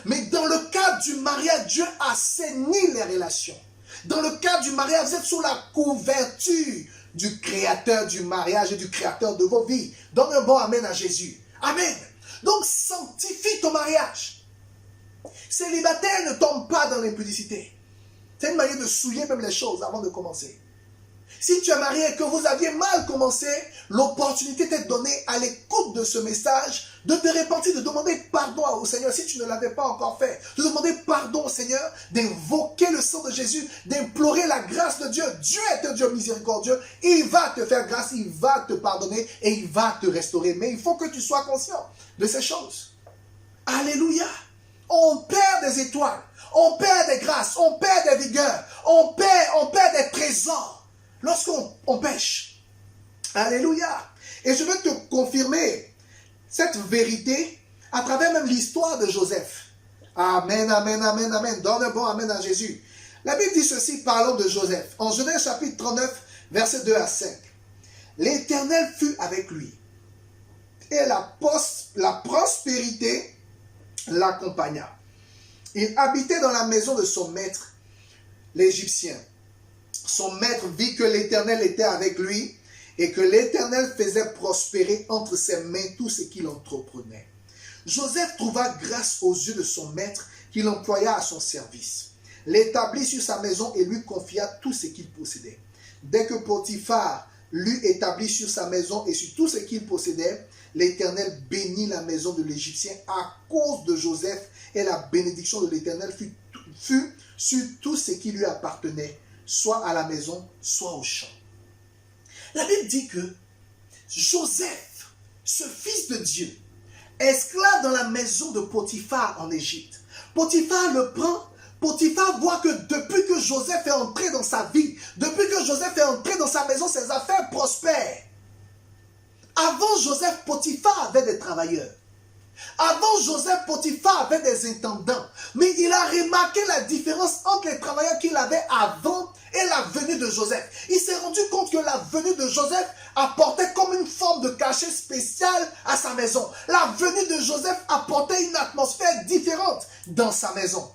Mais dans le cadre du mariage, Dieu assainit les relations. Dans le cadre du mariage, vous êtes sous la couverture du créateur du mariage et du créateur de vos vies. Donne un bon amen à Jésus. Amen. Donc sanctifie ton mariage. Célibataire, ne tombe pas dans l'impudicité. C'est une manière de souiller même les choses avant de commencer. Si tu es marié et que vous aviez mal commencé, l'opportunité t'est donnée à l'écoute de ce message, de te repentir, de demander pardon au Seigneur si tu ne l'avais pas encore fait. De demander pardon au Seigneur, d'invoquer le sang de Jésus, d'implorer la grâce de Dieu. Dieu est un Dieu miséricordieux. Il va te faire grâce, il va te pardonner et il va te restaurer. Mais il faut que tu sois conscient de ces choses. Alléluia. On perd des étoiles, on perd des grâces, on perd des vigueurs, on perd des trésors lorsqu'on pêche. Alléluia. Et je veux te confirmer cette vérité à travers même l'histoire de Joseph. Amen, amen, amen, amen. Donne un bon amen à Jésus. La Bible dit ceci parlant de Joseph. En Genèse chapitre 39, versets 2 à 5. L'Éternel fut avec lui. Et la prospérité l'accompagna. Il habitait dans la maison de son maître, l'Égyptien. Son maître vit que l'Éternel était avec lui et que l'Éternel faisait prospérer entre ses mains tout ce qu'il entreprenait. Joseph trouva grâce aux yeux de son maître qu'il employa à son service, l'établit sur sa maison et lui confia tout ce qu'il possédait. Dès que Potiphar l'eut établi sur sa maison et sur tout ce qu'il possédait, l'Éternel bénit la maison de l'Égyptien à cause de Joseph, et la bénédiction de l'Éternel fut sur tout ce qui lui appartenait, soit à la maison, soit au champ. La Bible dit que Joseph, ce fils de Dieu, esclave dans la maison de Potiphar en Égypte. Potiphar le prend. Potiphar voit que depuis que Joseph est entré dans sa vie, depuis que Joseph est entré dans sa maison, ses affaires prospèrent. Avant Joseph, Potiphar avait des travailleurs. Avant Joseph, Potiphar avait des intendants. Mais il a remarqué la différence entre les travailleurs qu'il avait avant et la venue de Joseph. Il s'est rendu compte que la venue de Joseph apportait comme une forme de cachet spécial à sa maison. La venue de Joseph apportait une atmosphère différente dans sa maison.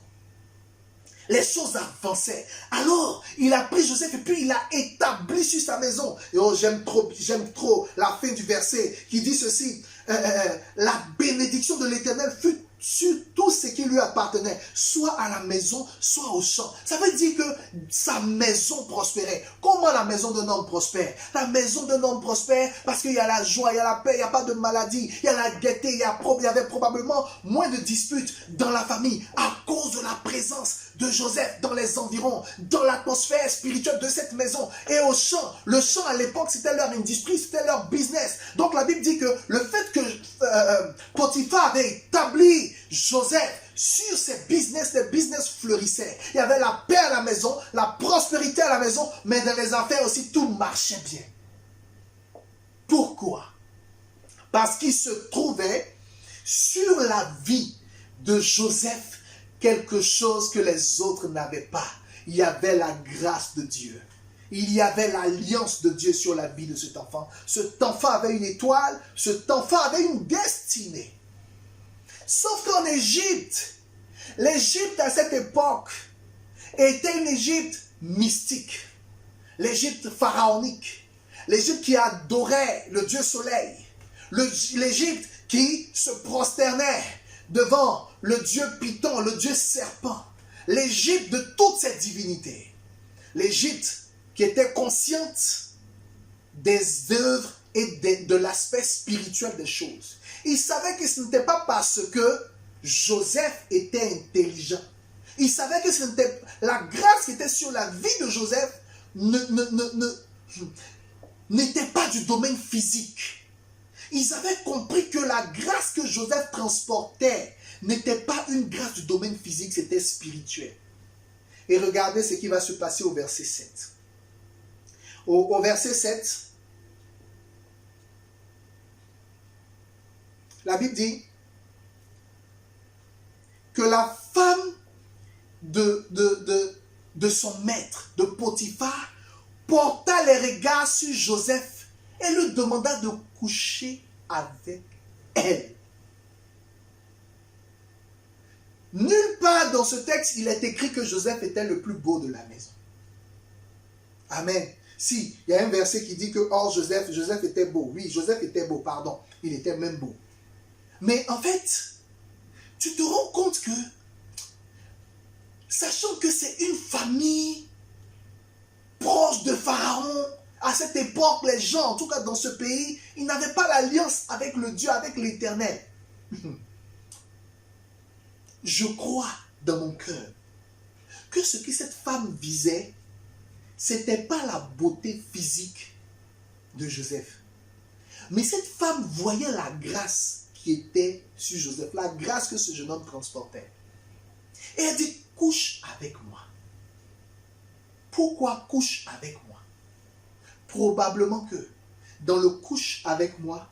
Les choses avançaient. Alors, il a pris Joseph et puis il l'a établi sur sa maison. Et oh, j'aime trop la fin du verset qui dit ceci. La bénédiction de l'Éternel fut sur tout ce qui lui appartenait, soit à la maison, soit au champ. Ça veut dire que sa maison prospérait. Comment la maison d'un homme prospère? La maison d'un homme prospère parce qu'il y a la joie, il y a la paix, il n'y a pas de maladie, il y a la gaieté, il y avait probablement moins de disputes dans la famille à cause de la présence de Joseph dans les environs, dans l'atmosphère spirituelle de cette maison. Et au champ, le champ à l'époque c'était leur industrie, c'était leur business. Donc la Bible dit que le fait que Potiphar avait établi Joseph sur ses business, les business fleurissaient. Il y avait la paix à la maison, la prospérité à la maison, mais dans les affaires aussi, tout marchait bien. Pourquoi? Parce qu'il se trouvait sur la vie de Joseph quelque chose que les autres n'avaient pas. Il y avait la grâce de Dieu. Il y avait l'alliance de Dieu sur la vie de cet enfant. Cet enfant avait une étoile, cet enfant avait une destinée. Sauf qu'en Égypte, l'Égypte à cette époque était une Égypte mystique. L'Égypte pharaonique. L'Égypte qui adorait le Dieu soleil. L'Égypte qui se prosternait devant le Dieu Python, le Dieu serpent. L'Égypte de toutes ces divinités. L'Égypte qui était consciente des œuvres et de l'aspect spirituel des choses. Il savait que ce n'était pas parce que Joseph était intelligent. Il savait que la grâce qui était sur la vie de Joseph n'était pas du domaine physique. Ils avaient compris que la grâce que Joseph transportait n'était pas une grâce du domaine physique, c'était spirituel. Et regardez ce qui va se passer au verset 7. Au verset 7, la Bible dit que la femme de son maître, de Potiphar, porta les regards sur Joseph et lui demanda de coucher avec elle. Nulle part dans ce texte, il est écrit que Joseph était le plus beau de la maison. Amen. Si, il y a un verset qui dit que, oh, Joseph était beau. Oui, Joseph était beau, pardon. Il était même beau. Mais en fait, tu te rends compte que, sachant que c'est une famille proche de Pharaon, à cette époque, les gens, en tout cas dans ce pays, ils n'avaient pas l'alliance avec le Dieu, avec l'Éternel. Je crois dans mon cœur que ce que cette femme visait, c'était pas la beauté physique de Joseph. Mais cette femme voyait la grâce qui était sur Joseph, la grâce que ce jeune homme transportait. Et elle dit, couche avec moi. Pourquoi couche avec moi? Probablement que dans le couche avec moi,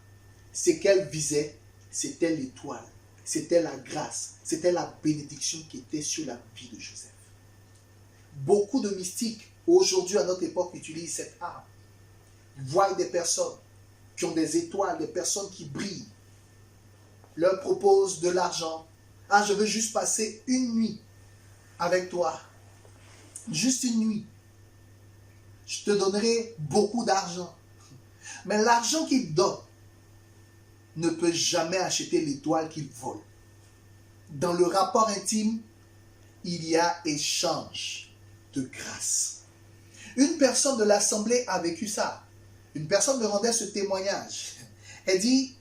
ce qu'elle visait, c'était l'étoile, c'était la grâce, c'était la bénédiction qui était sur la vie de Joseph. Beaucoup de mystiques, aujourd'hui à notre époque, utilisent cette arme. Ils voient des personnes qui ont des étoiles, des personnes qui brillent, leur proposent de l'argent. Ah, je veux juste passer une nuit avec toi. Juste une nuit. Je te donnerai beaucoup d'argent. Mais l'argent qu'ils donnent ne peut jamais acheter l'étoile qu'il vole. Dans le rapport intime, il y a échange de grâce. Une personne de l'assemblée a vécu ça. Une personne me rendait ce témoignage. Elle dit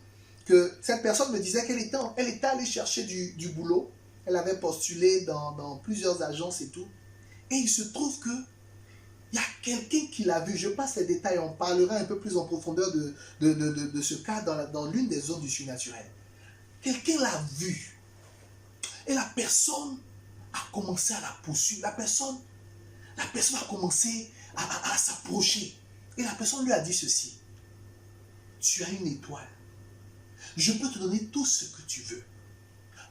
que cette personne me disait qu'elle était allée chercher du boulot. Elle avait postulé dans plusieurs agences et tout. Et il se trouve que il y a quelqu'un qui l'a vu. Je passe les détails, on parlera un peu plus en profondeur de ce cas dans l'une des zones du surnaturel. Quelqu'un l'a vu. Et la personne a commencé à la poursuivre. La personne a commencé à s'approcher. Et la personne lui a dit ceci. Tu as une étoile. Je peux te donner tout ce que tu veux.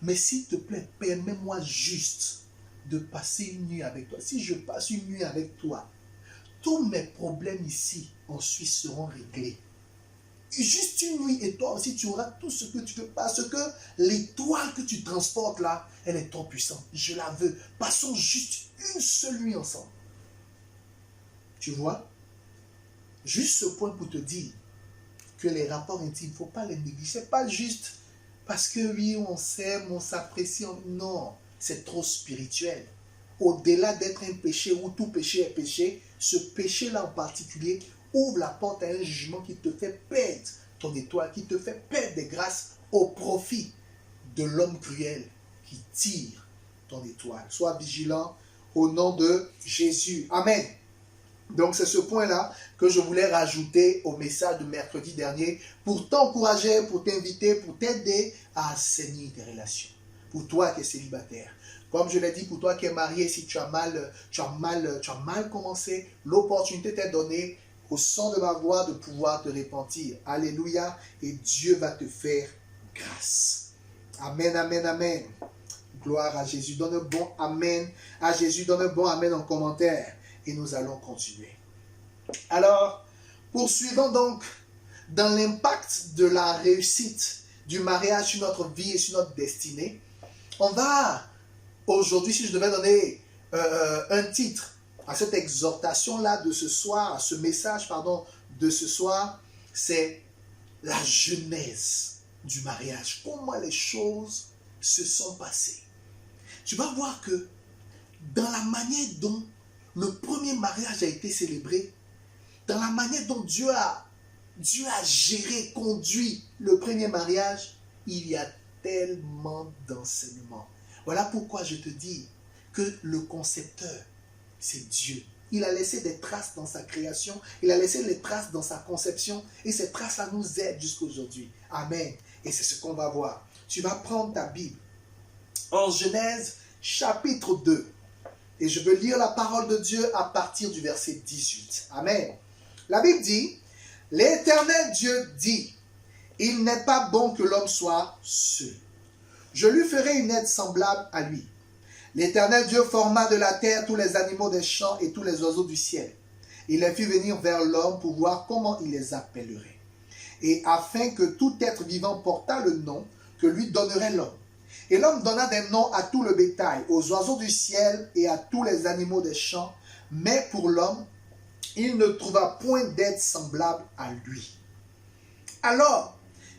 Mais s'il te plaît, permets-moi juste de passer une nuit avec toi. Si je passe une nuit avec toi, tous mes problèmes ici en Suisse seront réglés. Juste une nuit et toi aussi tu auras tout ce que tu veux. Parce que l'étoile que tu transportes là, elle est trop puissante. Je la veux. Passons juste une seule nuit ensemble. Tu vois? Juste ce point pour te dire que les rapports intimes, il ne faut pas les négliger. Ce n'est pas juste parce que oui, on s'aime, on s'apprécie. Non, c'est trop spirituel. Au-delà d'être un péché où tout péché est péché, ce péché-là en particulier ouvre la porte à un jugement qui te fait perdre ton étoile, qui te fait perdre des grâces au profit de l'homme cruel qui tire ton étoile. Sois vigilant au nom de Jésus. Amen. Donc c'est ce point-là que je voulais rajouter au message de mercredi dernier pour t'encourager, pour t'inviter, pour t'aider à assainir tes relations. Pour toi qui es célibataire. Comme je l'ai dit, pour toi qui es marié, si tu as mal commencé, l'opportunité t'est donnée au son de ma voix de pouvoir te repentir. Alléluia. Et Dieu va te faire grâce. Amen, amen, amen. Gloire à Jésus. Donne un bon amen à Jésus. Donne un bon amen en commentaire. Et nous allons continuer. Alors, poursuivons donc dans l'impact de la réussite du mariage sur notre vie et sur notre destinée. On va, aujourd'hui, si je devais donner un titre à cette exhortation-là de ce soir, à ce message, pardon, de ce soir, c'est la genèse du mariage. Comment les choses se sont passées. Tu vas voir que dans la manière dont le premier mariage a été célébré, dans la manière dont Dieu a géré, conduit le premier mariage, il y a tellement d'enseignements. Voilà pourquoi je te dis que le concepteur, c'est Dieu. Il a laissé des traces dans sa création, il a laissé des traces dans sa conception, et ces traces-là nous aident jusqu'à aujourd'hui. Amen. Et c'est ce qu'on va voir. Tu vas prendre ta Bible en Genèse chapitre 2. Et je veux lire la parole de Dieu à partir du verset 18. Amen. La Bible dit, « L'Éternel Dieu dit, il n'est pas bon que l'homme soit seul. Je lui ferai une aide semblable à lui. L'Éternel Dieu forma de la terre tous les animaux des champs et tous les oiseaux du ciel. Il les fit venir vers l'homme pour voir comment il les appellerait. Et afin que tout être vivant portât le nom que lui donnerait l'homme. Et l'homme donna des noms à tout le bétail, aux oiseaux du ciel et à tous les animaux des champs. Mais pour l'homme, il ne trouva point d'aide semblable à lui. Alors,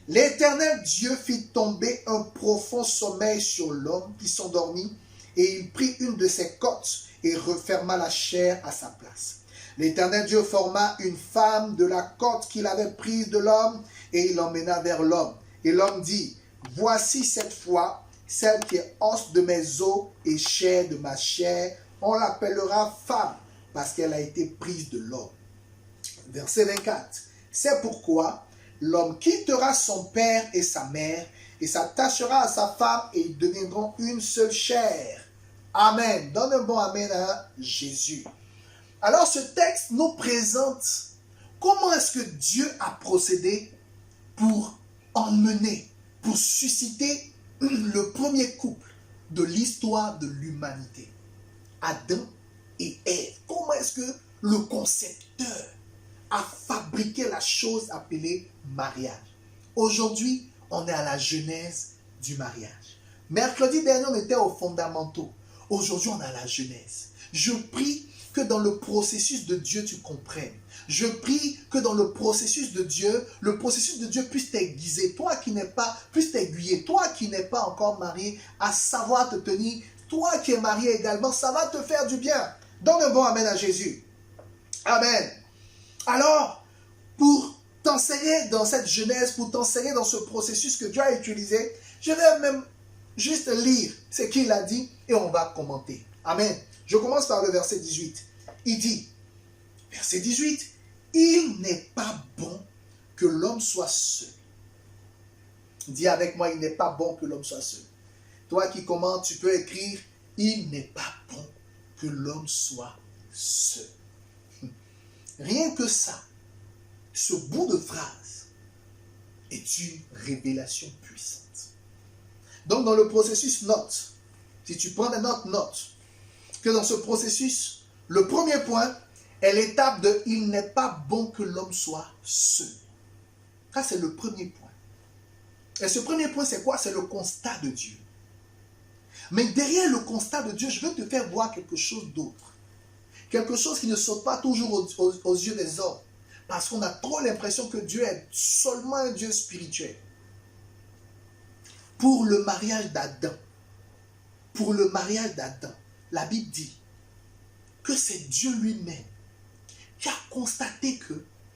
l'Éternel Dieu fit tomber un profond sommeil sur l'homme qui s'endormit, et il prit une de ses côtes et referma la chair à sa place. L'Éternel Dieu forma une femme de la côte qu'il avait prise de l'homme, et il l'emmena vers l'homme. Et l'homme dit, « Voici cette fois celle qui est os de mes os et chair de ma chair, on l'appellera femme, parce qu'elle a été prise de l'homme. » Verset 24. C'est pourquoi l'homme quittera son père et sa mère, et s'attachera à sa femme, et ils deviendront une seule chair. Amen. Donne un bon amen à Jésus. Alors ce texte nous présente comment est-ce que Dieu a procédé pour emmener, pour susciter le premier couple de l'histoire de l'humanité. Adam et Ève. Comment est-ce que le concepteur a fabriqué la chose appelée mariage? Aujourd'hui, on est à la genèse du mariage. Mercredi dernier, on était aux fondamentaux. Aujourd'hui, on est à la genèse. Je prie que dans le processus de Dieu, tu comprennes. Je prie que dans le processus de Dieu puisse t'aiguiser. Toi qui n'es pas, puisse t'aiguiller. Toi qui n'es pas encore marié, à savoir te tenir. Toi qui es marié également, ça va te faire du bien. Donne un bon amen à Jésus. Amen. Alors, pour t'enseigner dans cette genèse, pour t'enseigner dans ce processus que Dieu a utilisé, je vais même juste lire ce qu'il a dit et on va commenter. Amen. Je commence par le verset 18. Il dit, verset 18, « Il n'est pas bon que l'homme soit seul. » Dis avec moi, « Il n'est pas bon que l'homme soit seul. » Toi qui commentes, tu peux écrire, « Il n'est pas bon que l'homme soit seul. » Rien que ça, ce bout de phrase est une révélation puissante. Donc dans le processus, note, si tu prends des notes, note que dans ce processus, le premier point est l'étape de « il n'est pas bon que l'homme soit seul ». Ça, c'est le premier point. Et ce premier point, c'est quoi? C'est le constat de Dieu. Mais derrière le constat de Dieu, je veux te faire voir quelque chose d'autre. Quelque chose qui ne saute pas toujours aux yeux des hommes. Parce qu'on a trop l'impression que Dieu est seulement un Dieu spirituel. Pour le mariage d'Adam, la Bible dit que c'est Dieu lui-même qui a constaté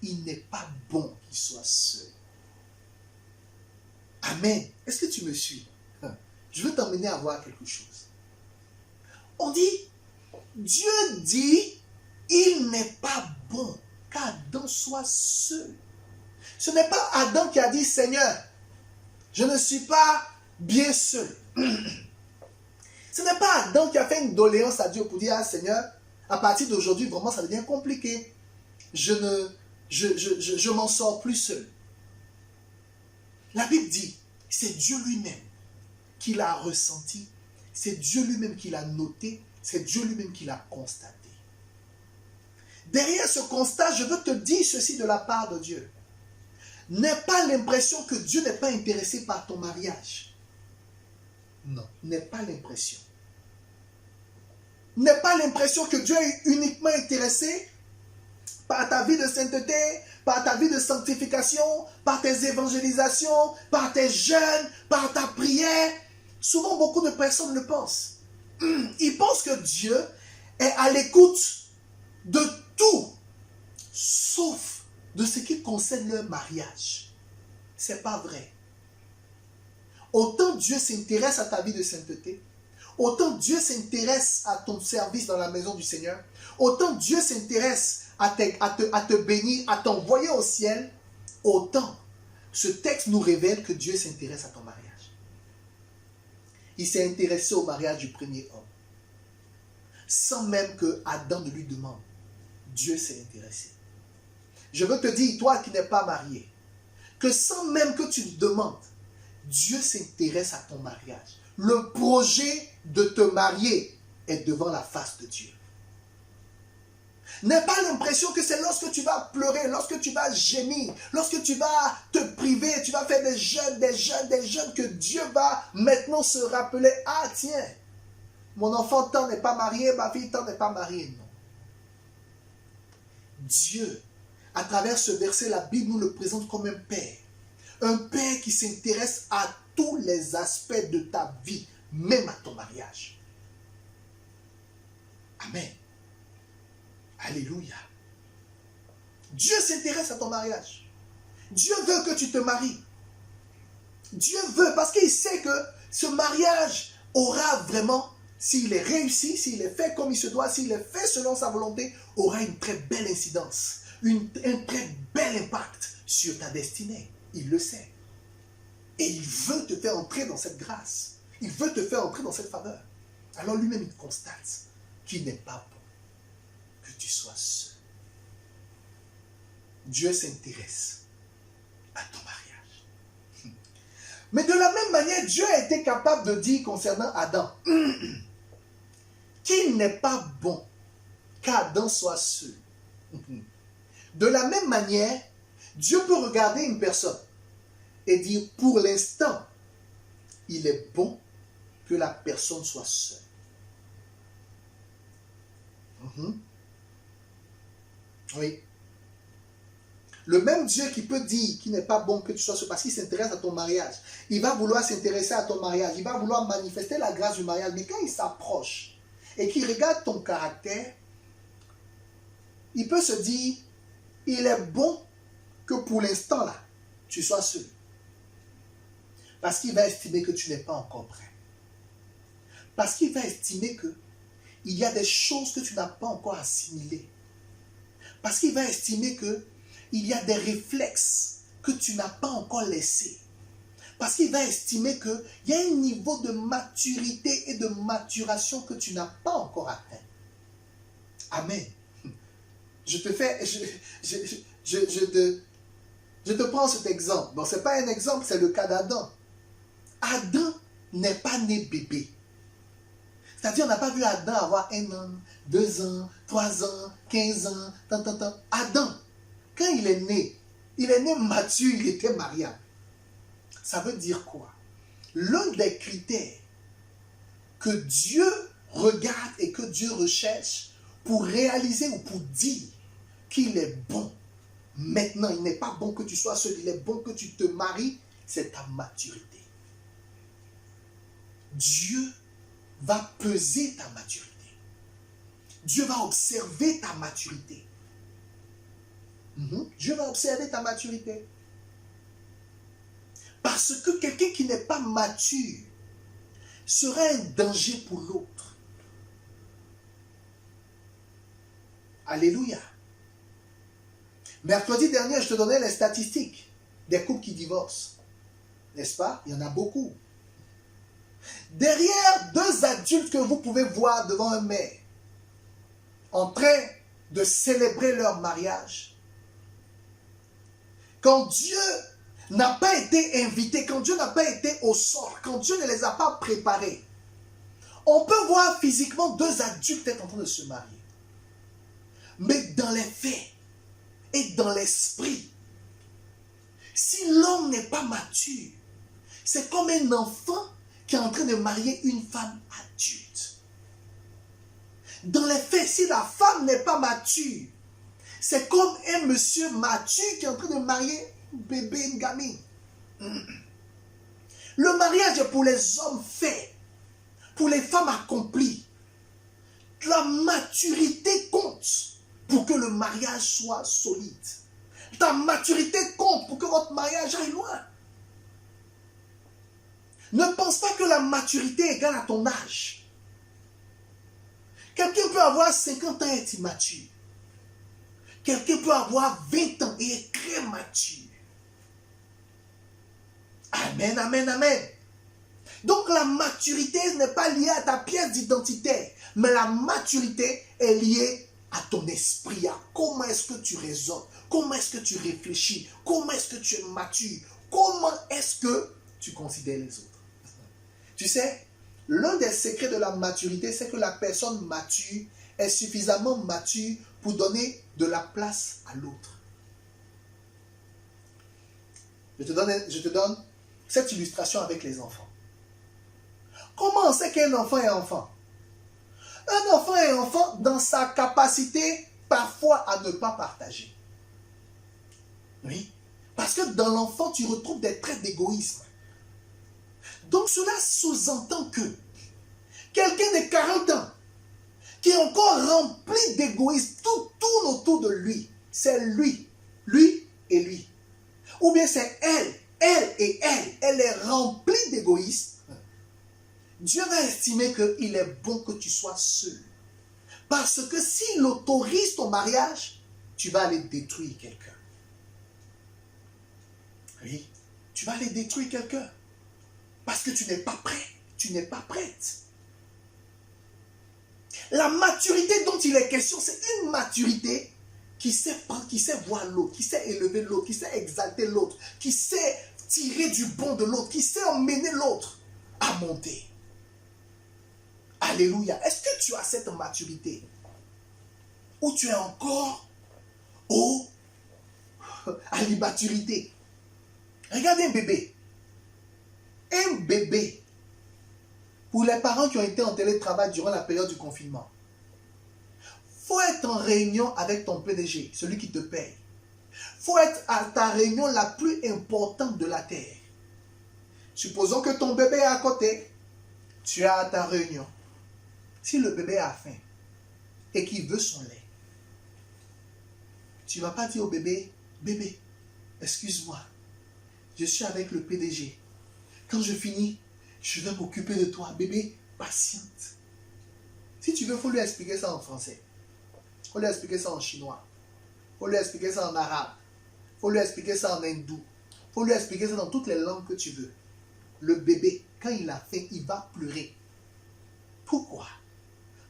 qu'il n'est pas bon qu'il soit seul. Amen. Est-ce que tu me suis? Je veux t'emmener à voir quelque chose. On dit, Dieu dit, il n'est pas bon qu'Adam soit seul. Ce n'est pas Adam qui a dit, Seigneur, je ne suis pas bien seul. Ce n'est pas Adam qui a fait une doléance à Dieu pour dire, ah, Seigneur, à partir d'aujourd'hui, vraiment, ça devient compliqué. Je m'en sors plus seul. La Bible dit, c'est Dieu lui-même qui l'a ressenti, c'est Dieu lui-même qui l'a noté, c'est Dieu lui-même qui l'a constaté. Derrière ce constat, je veux te dire ceci de la part de Dieu. N'aie pas l'impression que Dieu n'est pas intéressé par ton mariage. Non, n'aie pas l'impression. N'aie pas l'impression que Dieu est uniquement intéressé par ta vie de sainteté, par ta vie de sanctification, par tes évangélisations, par tes jeûnes, par ta prière. Souvent, beaucoup de personnes le pensent. Ils pensent que Dieu est à l'écoute de tout, sauf de ce qui concerne leur mariage. Ce n'est pas vrai. Autant Dieu s'intéresse à ta vie de sainteté, autant Dieu s'intéresse à ton service dans la maison du Seigneur, autant Dieu s'intéresse à te bénir, à t'envoyer au ciel, autant ce texte nous révèle que Dieu s'intéresse à ton mariage. Il s'est intéressé au mariage du premier homme. Sans même que Adam ne lui demande. Dieu s'est intéressé. Je veux te dire, toi qui n'es pas marié, que sans même que tu te demandes, Dieu s'intéresse à ton mariage. Le projet de te marier est devant la face de Dieu. N'aie pas l'impression que c'est lorsque tu vas pleurer, lorsque tu vas gémir, lorsque tu vas te priver, tu vas faire des jeûnes, que Dieu va maintenant se rappeler, ah tiens, mon enfant tant n'est pas marié, ma fille tant n'est pas mariée. Non. Dieu, à travers ce verset, la Bible nous le présente comme un père. Un père qui s'intéresse à tous les aspects de ta vie, même à ton mariage. Amen. Alléluia. Dieu s'intéresse à ton mariage. Dieu veut que tu te maries. Dieu veut, parce qu'il sait que ce mariage aura vraiment, s'il est réussi, s'il est fait comme il se doit, s'il est fait selon sa volonté, aura une très belle incidence, un très bel impact sur ta destinée. Il le sait. Et il veut te faire entrer dans cette grâce. Il veut te faire entrer dans cette faveur. Alors lui-même, il constate qu'il n'est pas bon que tu sois seul. Dieu s'intéresse à ton mariage. Mais de la même manière, Dieu a été capable de dire concernant Adam qu'il n'est pas bon qu'Adam soit seul. De la même manière, Dieu peut regarder une personne et dire, pour l'instant, il est bon que la personne soit seule. Oui. Le même Dieu qui peut dire qu'il n'est pas bon que tu sois seul parce qu'il s'intéresse à ton mariage. Il va vouloir s'intéresser à ton mariage. Il va vouloir manifester la grâce du mariage. Mais quand il s'approche et qu'il regarde ton caractère, il peut se dire, il est bon que pour l'instant là, tu sois seul. Parce qu'il va estimer que tu n'es pas encore prêt. Parce qu'il va estimer que il y a des choses que tu n'as pas encore assimilées. Parce qu'il va estimer que il y a des réflexes que tu n'as pas encore laissés. Parce qu'il va estimer qu'il y a un niveau de maturité et de maturation que tu n'as pas encore atteint. Amen. Je te prends cet exemple. Bon, ce n'est pas un exemple, c'est le cas d'Adam. Adam n'est pas né bébé. C'est-à-dire, on n'a pas vu Adam avoir 1 an, 2 ans, 3 ans, 15 ans, tant. Adam, quand il est né mature, il était mariable. Ça veut dire quoi? L'un des critères que Dieu regarde et que Dieu recherche pour réaliser ou pour dire qu'il est bon. Maintenant, il n'est pas bon que tu sois seul, il est bon que tu te maries, c'est ta maturité. Dieu va peser ta maturité. Dieu va observer ta maturité. Dieu va observer ta maturité. Parce que quelqu'un qui n'est pas mature serait un danger pour l'autre. Alléluia. Mercredi dernier, je te donnais les statistiques des couples qui divorcent. N'est-ce pas? Il y en a beaucoup. Derrière 2 adultes que vous pouvez voir devant un maire, en train de célébrer leur mariage, quand Dieu n'a pas été invité, quand Dieu n'a pas été au sort, quand Dieu ne les a pas préparés, on peut voir physiquement 2 adultes être en train de se marier. Mais dans les faits et dans l'esprit, si l'homme n'est pas mature, c'est comme un enfant qui est en train de marier une femme adulte. Dans les faits, si la femme n'est pas mature, c'est comme un monsieur mature qui est en train de marier un bébé, une gamine. Le mariage est pour les hommes faits, pour les femmes accomplies. La maturité compte pour que le mariage soit solide. Ta maturité compte pour que votre mariage aille loin. Ne pense pas que la maturité est égale à ton âge. Quelqu'un peut avoir 50 ans et être immature. Quelqu'un peut avoir 20 ans et être très mature. Amen, amen, amen. Donc la maturité n'est pas liée à ta pièce d'identité, mais la maturité est liée à ton esprit, à comment est-ce que tu raisonnes, comment est-ce que tu réfléchis, comment est-ce que tu es mature, comment est-ce que tu considères les autres. Tu sais, l'un des secrets de la maturité, c'est que la personne mature est suffisamment mature pour donner de la place à l'autre. Je te donne cette illustration avec les enfants. Comment on sait qu'un enfant est enfant? Un enfant est enfant dans sa capacité parfois à ne pas partager. Oui, parce que dans l'enfant, tu retrouves des traits d'égoïsme. Donc cela sous-entend que quelqu'un de 40 ans qui est encore rempli d'égoïsme, tout tourne autour de lui. C'est lui et lui. Ou bien c'est elle et elle. Elle est remplie d'égoïsme. Dieu va estimer qu'il est bon que tu sois seul. Parce que s'il autorise ton mariage, tu vas aller détruire quelqu'un. Oui, tu vas aller détruire quelqu'un. Parce que tu n'es pas prêt. Tu n'es pas prête. La maturité dont il est question, c'est une maturité qui sait voir l'autre, qui sait élever l'autre, qui sait exalter l'autre, qui sait tirer du bon de l'autre, qui sait emmener l'autre à monter. Alléluia. Est-ce que tu as cette maturité? Ou tu es encore à l'immaturité? Regarde un bébé. Un bébé, pour les parents qui ont été en télétravail durant la période du confinement, il faut être en réunion avec ton PDG, celui qui te paye. Il faut être à ta réunion la plus importante de la terre. Supposons que ton bébé est à côté. Tu es à ta réunion. Si le bébé a faim et qu'il veut son lait, tu ne vas pas dire au bébé, bébé, excuse-moi, je suis avec le PDG. Quand je finis, je vais m'occuper de toi. Bébé, patiente. Si tu veux, il faut lui expliquer ça en français. Il faut lui expliquer ça en chinois. Il faut lui expliquer ça en arabe. Il faut lui expliquer ça en hindou. Il faut lui expliquer ça dans toutes les langues que tu veux. Le bébé, quand il a faim, il va pleurer. Pourquoi?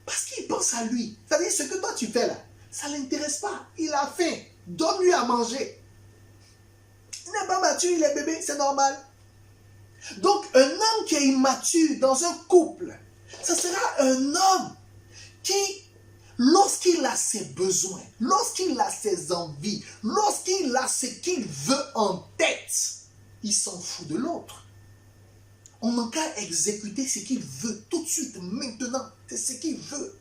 Parce qu'il pense à lui. C'est-à-dire, ce que toi tu fais là, ça ne l'intéresse pas. Il a faim. Donne-lui à manger. Il n'est pas mature, il est bébé, c'est normal. Donc, un homme qui est immature dans un couple, ce sera un homme qui, lorsqu'il a ses besoins, lorsqu'il a ses envies, lorsqu'il a ce qu'il veut en tête, il s'en fout de l'autre. On n'a qu'à exécuter ce qu'il veut tout de suite, maintenant. C'est ce qu'il veut.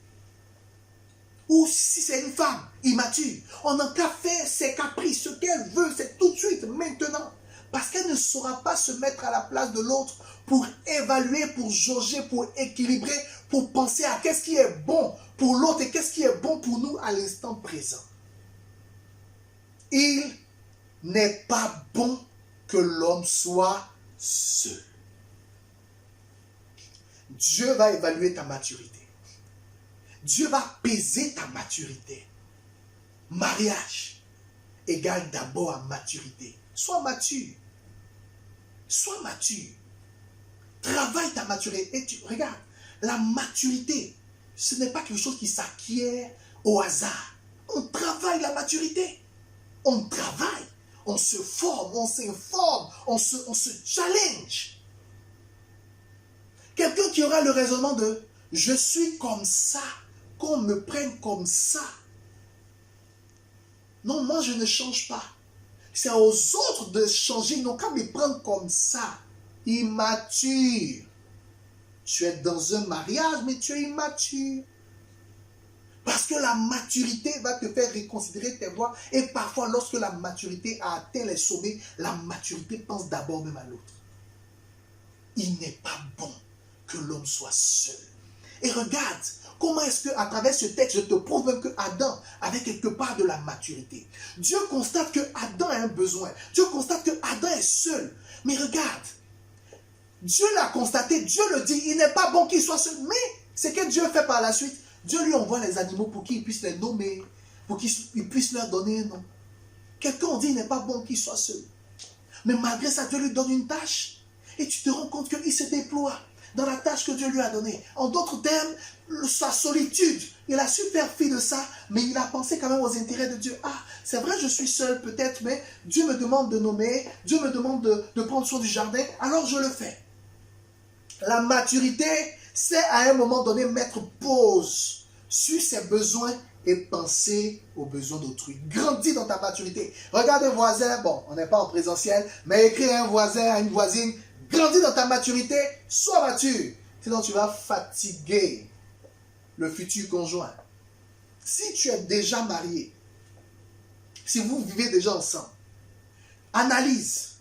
Ou si c'est une femme immature, on n'a qu'à faire ses caprices, ce qu'elle veut, c'est tout de suite, maintenant. Parce qu'elle ne saura pas se mettre à la place de l'autre pour évaluer, pour jauger, pour équilibrer, pour penser à qu'est-ce qui est bon pour l'autre et qu'est-ce qui est bon pour nous à l'instant présent. Il n'est pas bon que l'homme soit seul. Dieu va évaluer ta maturité. Dieu va peser ta maturité. Mariage égale d'abord à maturité. Sois mature. Sois mature. Travaille ta maturité. Et regarde, la maturité, ce n'est pas quelque chose qui s'acquiert au hasard. On travaille la maturité. On travaille. On se forme, on s'informe, on se challenge. Quelqu'un qui aura le raisonnement de « je suis comme ça, qu'on me prenne comme ça ». Non, moi je ne change pas. C'est aux autres de changer, ils n'ont qu'à me prendre comme ça. Immature. Tu es dans un mariage, mais tu es immature. Parce que la maturité va te faire reconsidérer tes voies. Et parfois, lorsque la maturité a atteint les sommets, la maturité pense d'abord même à l'autre. Il n'est pas bon que l'homme soit seul. Et regarde, comment est-ce qu'à travers ce texte, je te prouve même que Adam avait quelque part de la maturité. Dieu constate que Adam a un besoin. Dieu constate que Adam est seul. Mais regarde, Dieu l'a constaté, Dieu le dit, il n'est pas bon qu'il soit seul. Mais ce que Dieu fait par la suite, Dieu lui envoie les animaux pour qu'il puisse les nommer, pour qu'il puisse leur donner un nom. Quelqu'un dit, il n'est pas bon qu'il soit seul. Mais malgré ça, Dieu lui donne une tâche. Et tu te rends compte qu'il se déploie dans la tâche que Dieu lui a donnée. En d'autres termes, sa solitude, il a su faire fi de ça, mais il a pensé quand même aux intérêts de Dieu. Ah, c'est vrai, je suis seul peut-être, mais Dieu me demande de nommer, Dieu me demande de prendre soin du jardin, alors je le fais. La maturité, c'est à un moment donné mettre pause sur ses besoins et penser aux besoins d'autrui. Grandis dans ta maturité. Regarde un voisin, bon, on n'est pas en présentiel, mais écris à un voisin, à une voisine, grandis dans ta maturité, sois mature. Sinon, tu vas fatiguer le futur conjoint. Si tu es déjà marié, si vous vivez déjà ensemble, analyse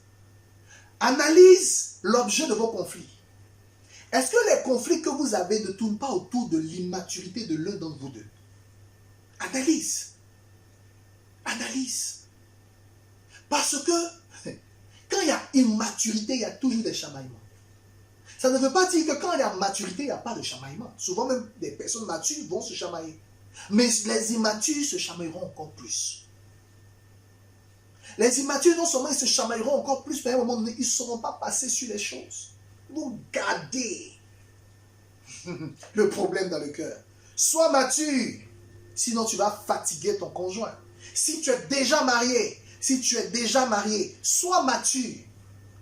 l'objet de vos conflits. Est-ce que les conflits que vous avez ne tournent pas autour de l'immaturité de l'un d'entre vous deux? Analyse. Parce que quand il y a immaturité, il y a toujours des chamaillements. Ça ne veut pas dire que quand il y a maturité, il n'y a pas de chamaillement. Souvent même, des personnes matures vont se chamailler. Mais les immatures se chamailleront encore plus. Les immatures, non seulement ils se chamailleront encore plus, mais à un moment donné, ils ne sauront pas passer sur les choses. Vous gardez le problème dans le cœur. Sois mature, sinon tu vas fatiguer ton conjoint. Si tu es déjà marié, sois mature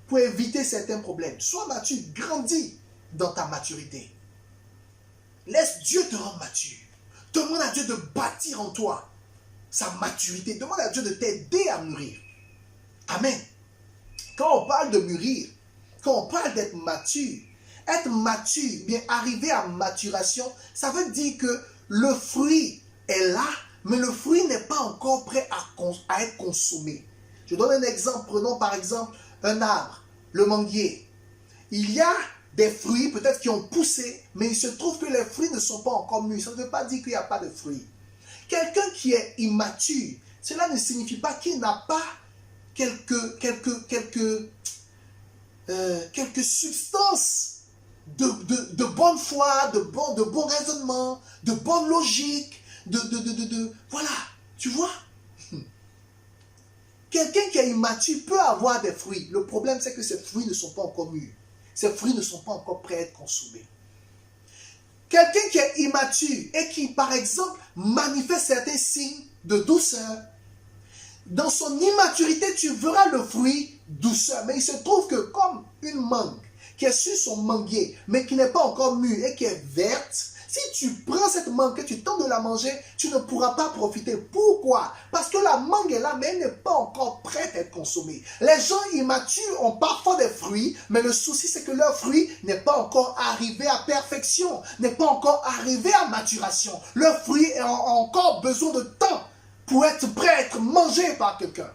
pour éviter certains problèmes. Sois mature, grandis dans ta maturité. Laisse Dieu te rendre mature. Demande à Dieu de bâtir en toi sa maturité. Demande à Dieu de t'aider à mûrir. Amen. Quand on parle de mûrir, quand on parle d'être mature, bien arriver à maturation, ça veut dire que le fruit est là, mais le fruit n'est pas encore prêt à être consommé. Je donne un exemple. Prenons par exemple un arbre, le manguier. Il y a des fruits peut-être qui ont poussé, mais il se trouve que les fruits ne sont pas encore mûrs. Ça ne veut pas dire qu'il n'y a pas de fruits. Quelqu'un qui est immature, cela ne signifie pas qu'il n'a pas quelques substances de bonne foi, de bon raisonnement, de bonne logique, voilà, tu vois. Quelqu'un qui est immature peut avoir des fruits. Le problème, c'est que ces fruits ne sont pas encore mûrs. Ces fruits ne sont pas encore prêts à être consommés. Quelqu'un qui est immature et qui, par exemple, manifeste certains signes de douceur, dans son immaturité, tu verras le fruit douceur. Mais il se trouve que comme une mangue qui est sur son manguier, mais qui n'est pas encore mûre et qui est verte, si tu prends cette mangue et tu tentes de la manger, tu ne pourras pas profiter. Pourquoi? Parce que la mangue est là, mais elle n'est pas encore prête à être consommée. Les gens immatures ont parfois des fruits, mais le souci c'est que leur fruit n'est pas encore arrivé à perfection, n'est pas encore arrivé à maturation. Leur fruit a encore besoin de temps pour être prêt à être mangé par quelqu'un.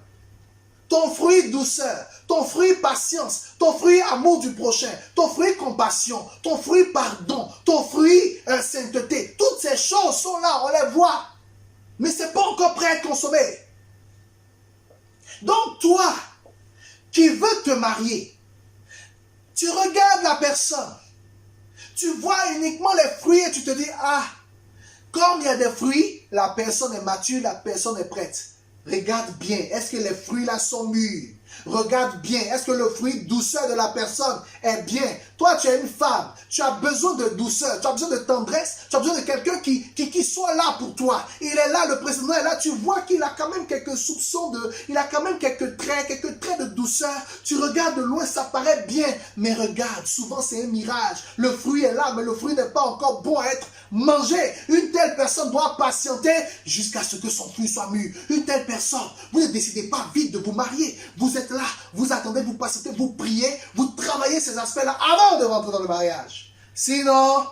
Ton fruit douceur, ton fruit patience, ton fruit amour du prochain, ton fruit compassion, ton fruit pardon, ton fruit sainteté, toutes ces choses sont là, on les voit. Mais ce n'est pas encore prêt à être consommé. Donc toi, qui veux te marier, tu regardes la personne, tu vois uniquement les fruits et tu te dis, ah, comme il y a des fruits, la personne est mature, la personne est prête. Regarde bien, est-ce que les fruits là sont mûrs? Regarde bien, est-ce que le fruit douceur de la personne est bien? Toi, tu es une femme, tu as besoin de douceur, tu as besoin de tendresse, tu as besoin de quelqu'un qui soit là pour toi. Il est là, le président est là, tu vois qu'il a quand même quelques soupçons il a quand même quelques traits de douceur. Tu regardes de loin, ça paraît bien, mais regarde, souvent c'est un mirage. Le fruit est là, mais le fruit n'est pas encore bon à être mangé. Une telle personne doit patienter jusqu'à ce que son fruit soit mûr. Une telle personne, vous ne décidez pas vite de vous marier. Vous êtes là, vous attendez, vous patientez, vous priez, vous travaillez ces aspects-là avant de rentrer dans le mariage. Sinon,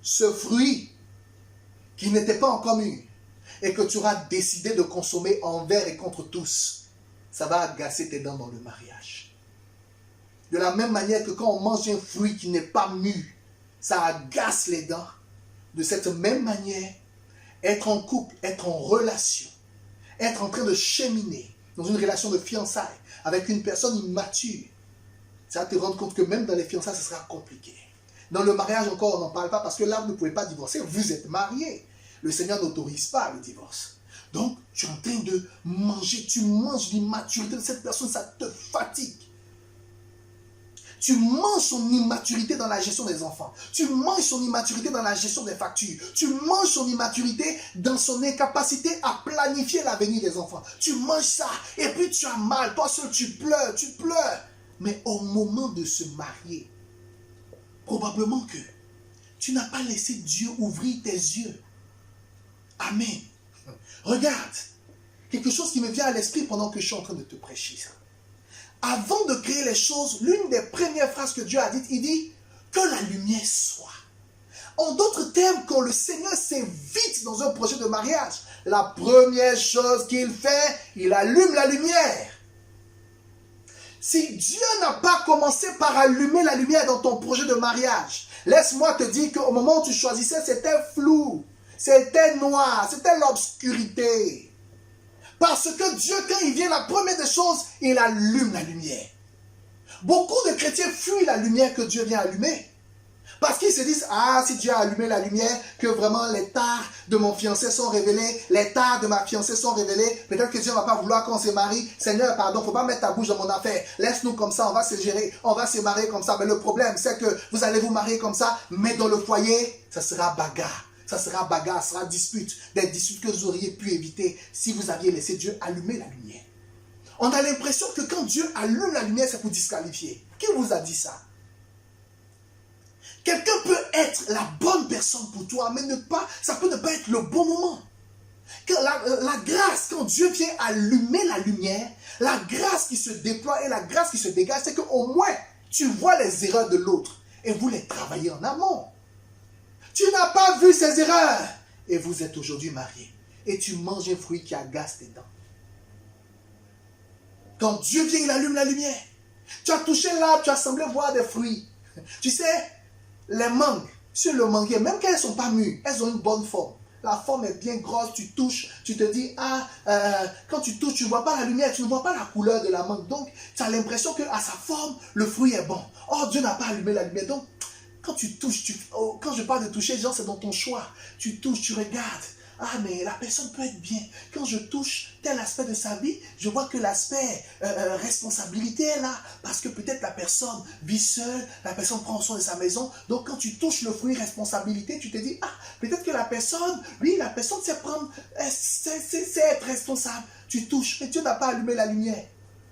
ce fruit qui n'était pas encore mûr et que tu auras décidé de consommer envers et contre tous, ça va agacer tes dents dans le mariage. De la même manière que quand on mange un fruit qui n'est pas mûr, ça agace les dents. De cette même manière, être en couple, être en relation, être en train de cheminer dans une relation de fiançailles avec une personne immature, ça va te rendre compte que même dans les fiançailles, ce sera compliqué. Dans le mariage encore, on n'en parle pas parce que là, vous ne pouvez pas divorcer, vous êtes mariés. Le Seigneur n'autorise pas le divorce. Donc, tu es en train de manger, tu manges l'immaturité de cette personne, ça te fatigue. Tu manges son immaturité dans la gestion des enfants. Tu manges son immaturité dans la gestion des factures. Tu manges son immaturité dans son incapacité à planifier l'avenir des enfants. Tu manges ça et puis tu as mal. Toi seul, tu pleures. Mais au moment de se marier, probablement que tu n'as pas laissé Dieu ouvrir tes yeux. Amen. Regarde, quelque chose qui me vient à l'esprit pendant que je suis en train de te prêcher ça. Avant de créer les choses, l'une des premières phrases que Dieu a dites, il dit que la lumière soit. En d'autres termes, quand le Seigneur s'invite dans un projet de mariage, la première chose qu'il fait, il allume la lumière. Si Dieu n'a pas commencé par allumer la lumière dans ton projet de mariage, laisse-moi te dire qu'au moment où tu choisissais, c'était flou, c'était noir, c'était l'obscurité. Parce que Dieu, quand il vient, la première des choses, il allume la lumière. Beaucoup de chrétiens fuient la lumière que Dieu vient allumer. Parce qu'ils se disent, ah, si Dieu a allumé la lumière, que vraiment les tares de mon fiancé sont révélées, les tares de ma fiancée sont révélées, peut-être que Dieu ne va pas vouloir qu'on se marie. Seigneur, pardon, il ne faut pas mettre ta bouche dans mon affaire. Laisse-nous comme ça, on va se gérer, on va se marier comme ça. Mais le problème, c'est que vous allez vous marier comme ça, mais dans le foyer, ça sera bagarre. Ça sera bagarre, ça sera dispute. Des disputes que vous auriez pu éviter si vous aviez laissé Dieu allumer la lumière. On a l'impression que quand Dieu allume la lumière, c'est pour disqualifier. Qui vous a dit ça? Quelqu'un peut être la bonne personne pour toi, mais ça peut ne pas être le bon moment. La grâce, quand Dieu vient allumer la lumière, la grâce qui se déploie et la grâce qui se dégage, c'est qu'au moins, tu vois les erreurs de l'autre et vous les travaillez en amont. Tu n'as pas vu ces erreurs et vous êtes aujourd'hui mariés et tu manges un fruit qui agace tes dents. Quand Dieu vient, il allume la lumière. Tu as touché l'arbre, tu as semblé voir des fruits. Tu sais, les mangues, sur le manguier, même quand elles ne sont pas mûres, elles ont une bonne forme. La forme est bien grosse, tu touches, tu te dis, quand tu touches, tu ne vois pas la lumière, tu ne vois pas la couleur de la mangue. Donc, tu as l'impression qu'à sa forme, le fruit est bon. Or, Dieu n'a pas allumé la lumière. Donc, quand tu touches, quand je parle de toucher, genre, c'est dans ton choix. Tu touches, tu regardes. Ah, mais la personne peut être bien. Quand je touche tel aspect de sa vie, je vois que l'aspect responsabilité est là. Parce que peut-être la personne vit seule, la personne prend soin de sa maison. Donc, quand tu touches le fruit responsabilité, tu te dis, ah, peut-être que la personne, oui, la personne sait prendre, c'est être responsable. Tu touches, mais Dieu n'a pas allumé la lumière.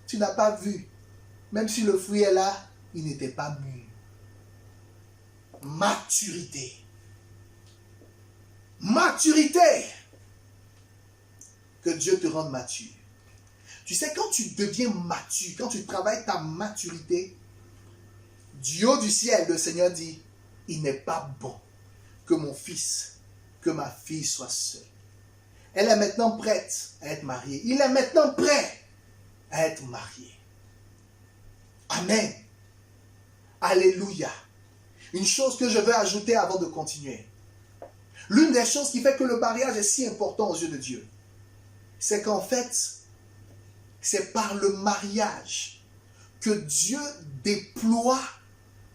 Tu n'as pas vu. Même si le fruit est là, il n'était pas mûr. Maturité. Maturité. Que Dieu te rende mature. Tu sais, quand tu deviens mature, quand tu travailles ta maturité, du haut du ciel, le Seigneur dit, il n'est pas bon que mon fils, que ma fille soit seule. Elle est maintenant prête à être mariée. Il est maintenant prêt à être marié. Amen. Alléluia. Une chose que je veux ajouter avant de continuer. L'une des choses qui fait que le mariage est si important aux yeux de Dieu, c'est qu'en fait, c'est par le mariage que Dieu déploie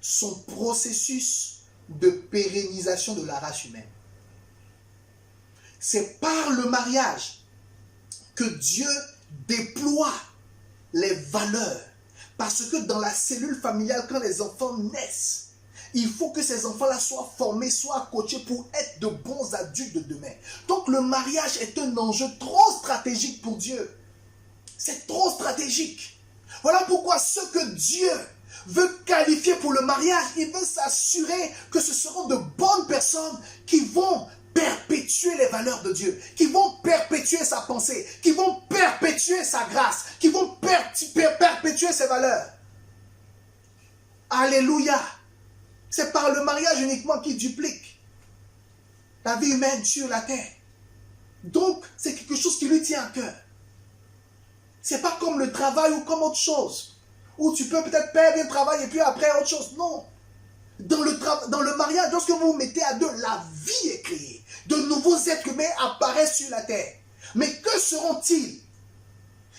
son processus de pérennisation de la race humaine. C'est par le mariage que Dieu déploie les valeurs. Parce que dans la cellule familiale, quand les enfants naissent, il faut que ces enfants-là soient formés, soient coachés pour être de bons adultes de demain. Donc le mariage est un enjeu trop stratégique pour Dieu. C'est trop stratégique. Voilà pourquoi ce que Dieu veut qualifier pour le mariage, il veut s'assurer que ce seront de bonnes personnes qui vont perpétuer les valeurs de Dieu, qui vont perpétuer sa pensée, qui vont perpétuer sa grâce, qui vont perpétuer ses valeurs. Alléluia. C'est par le mariage uniquement qu'il duplique la vie humaine sur la terre. Donc, c'est quelque chose qui lui tient à cœur. Ce n'est pas comme le travail ou comme autre chose, où tu peux peut-être perdre un travail et puis après autre chose. Non. Dans le mariage, lorsque vous vous mettez à deux, la vie est créée. De nouveaux êtres humains apparaissent sur la terre. Mais que seront-ils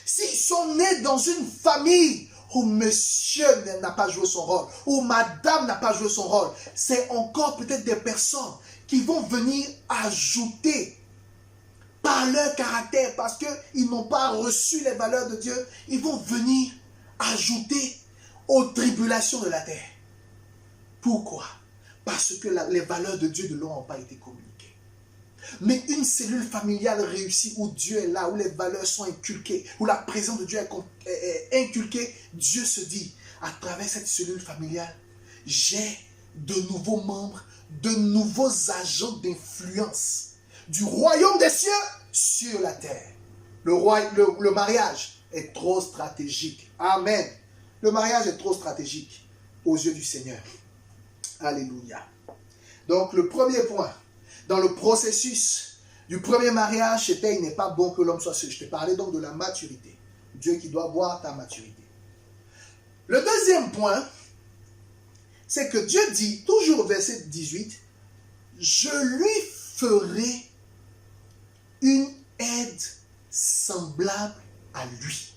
s'ils sont nés dans une famille où monsieur n'a pas joué son rôle, où madame n'a pas joué son rôle? C'est encore peut-être des personnes qui vont venir ajouter par leur caractère, parce qu'ils n'ont pas reçu les valeurs de Dieu, ils vont venir ajouter aux tribulations de la terre. Pourquoi? Parce que les valeurs de Dieu ne leur ont pas été communiquées. Mais une cellule familiale réussie où Dieu est là, où les valeurs sont inculquées, où la présence de Dieu est inculquée, Dieu se dit, à travers cette cellule familiale, j'ai de nouveaux membres, de nouveaux agents d'influence du royaume des cieux sur la terre. Le mariage est trop stratégique. Amen. Le mariage est trop stratégique aux yeux du Seigneur. Alléluia. Donc le premier point, dans le processus du premier mariage, c'était il n'est pas bon que l'homme soit seul. Je te parlais donc de la maturité. Dieu qui doit voir ta maturité. Le deuxième point, c'est que Dieu dit, toujours au verset 18, je lui ferai une aide semblable à lui.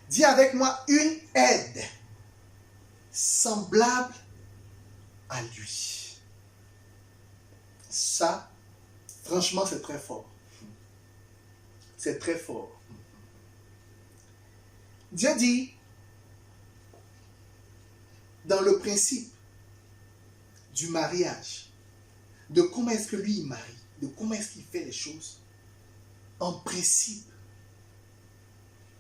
Dis avec moi, une aide semblable à lui. Ça, franchement, c'est très fort. C'est très fort. Dieu dit, dans le principe du mariage, de comment est-ce que lui il marie, de comment est-ce qu'il fait les choses, en principe,